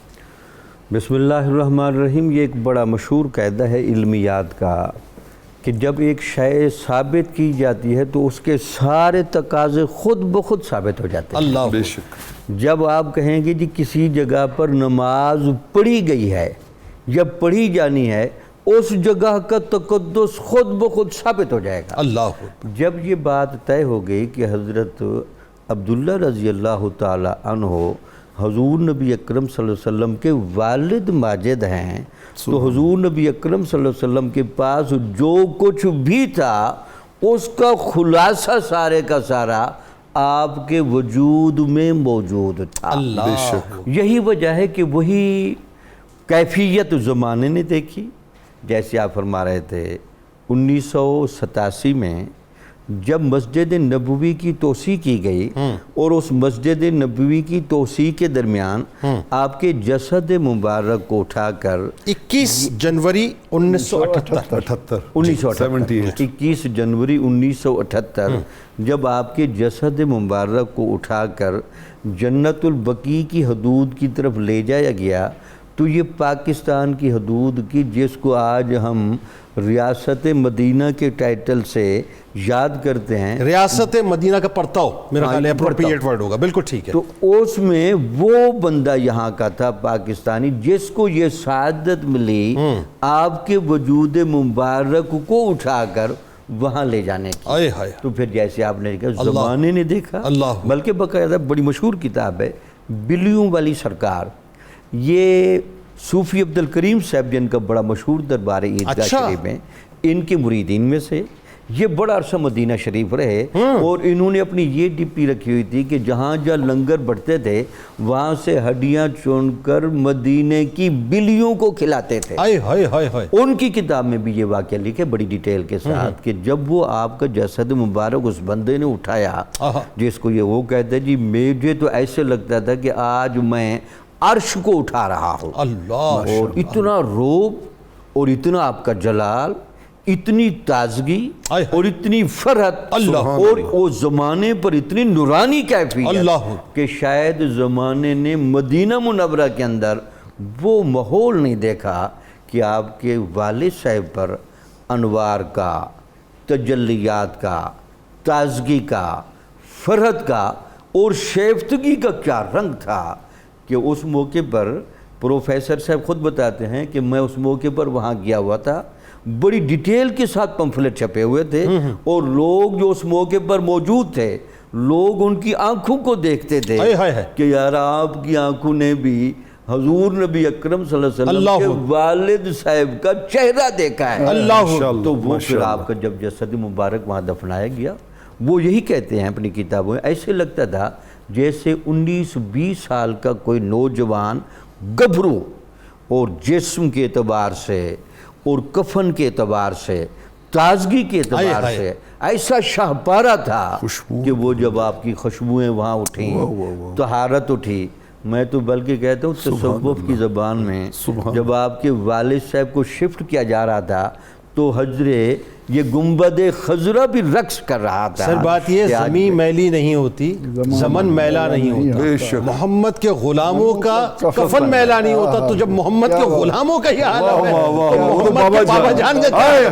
بسم اللہ الرحمن الرحیم. یہ ایک بڑا مشہور قاعدہ ہے علمیات کا کہ جب ایک شے ثابت کی جاتی ہے تو اس کے سارے تقاضے خود بخود ثابت ہو جاتے ہیں.
اللہ
بے شک.
جب آپ کہیں گے جی کسی جگہ پر نماز پڑھی گئی ہے یا پڑھی جانی ہے، اس جگہ کا تقدس خود بخود ثابت ہو جائے گا.
اللہ.
جب یہ بات طے ہو گئی کہ حضرت عبداللہ رضی اللہ تعالی عنہ حضور نبی اکرم صلی اللہ علیہ وسلم کے والد ماجد ہیں، تو حضور نبی اکرم صلی اللہ علیہ وسلم کے پاس جو کچھ بھی تھا اس کا خلاصہ سارے کا سارا آپ کے وجود میں موجود تھا.
اللہ.
یہی وجہ ہے کہ وہی کیفیت زمانے نے دیکھی. جیسے آپ فرما رہے تھے 1987 میں جب مسجد نبوی کی توسیع کی گئی اور اس مسجد نبوی کی توسیع کے درمیان آپ کے جسد مبارک کو اٹھا کر
21 جنوری 1978
21 جنوری 1978 جب آپ کے جسد مبارک کو اٹھا کر جنت البقیع کی حدود کی طرف لے جایا گیا تو یہ پاکستان کی حدود کی جس کو آج ہم ریاست مدینہ کے ٹائٹل سے یاد کرتے ہیں،
ریاست مدینہ کا پرتاؤ میرا خیال ہے اپروپریٹ ورڈ ہوگا، بالکل ٹھیک ہے.
تو اس میں وہ بندہ یہاں کا تھا پاکستانی جس کو یہ سعادت ملی آپ کے وجود مبارک کو اٹھا کر وہاں لے جانے کی. تو پھر جیسے آپ نے کہا زمانے نے دیکھا، بلکہ باقاعدہ بڑی مشہور کتاب ہے بلیوں والی سرکار، یہ صوفی عبد الکریم صاحب جن کا بڑا مشہور دربار عیدگاہ شریف میں، ان کے مریدین میں سے یہ بڑا عرصہ مدینہ شریف رہے اور انہوں نے اپنی یہ ڈپی رکھی ہوئی تھی کہ جہاں جہاں لنگر بڑھتے تھے وہاں سے ہڈیاں چن کر مدینے کی بلیوں کو کھلاتے تھے. ان کی کتاب میں بھی یہ واقعہ لکھے بڑی ڈیٹیل کے ساتھ کہ جب وہ آپ کا جسد مبارک اس بندے نے اٹھایا جس کو یہ وہ کہتے جی مجھے تو ایسے لگتا تھا کہ آج میں عرش کو اٹھا رہا ہوں. اور اتنا روب اور اتنا آپ کا جلال، اتنی تازگی اور اتنی فرحت اور اس زمانے پر اتنی نورانی کیفیت کہ شاید زمانے نے مدینہ منورہ کے اندر وہ ماحول نہیں دیکھا کہ آپ کے والد صاحب پر انوار کا، تجلیات کا، تازگی کا، فرحت کا اور شیفتگی کا کیا رنگ تھا کہ اس موقع پر پروفیسر صاحب خود بتاتے ہیں کہ میں اس موقع پر وہاں گیا ہوا تھا، بڑی ڈیٹیل کے ساتھ پمفلٹ چھپے ہوئے تھے اور لوگ جو اس موقع پر موجود تھے لوگ ان کی آنکھوں کو دیکھتے تھے کہ یار آپ کی آنکھوں نے بھی حضور نبی اکرم صلی اللہ علیہ وسلم کے والد صاحب کا چہرہ دیکھا ہے. تو وہ پھر آپ کا جب جسد مبارک وہاں دفنایا گیا وہ یہی کہتے ہیں اپنی کتابوں میں، ایسے لگتا تھا جیسے 19-20 سال کا کوئی نوجوان گبھرو اور جسم کے اعتبار سے اور کفن کے اعتبار سے، تازگی کے اعتبار سے ایسا شاہپارہ تھا کہ وہ جب آپ کی خوشبوئیں وہاں اٹھیں، طہارت اٹھی. میں تو بلکہ کہتا ہوں تصوف کی زبان میں جب آپ کے والد صاحب کو شفٹ کیا جا رہا تھا تو حجرے یہ گنبد خضرا بھی رقص کر رہا تھا.
سر بات یہ زمین میلی نہیں ہوتی، زمن میلا نہیں ہوتا. محمد کے غلاموں کا کفن میلا نہیں ہوتا، تو جب محمد کے غلاموں کا ہی حال ہے تو محمد کے بابا جان کا کیا ہے.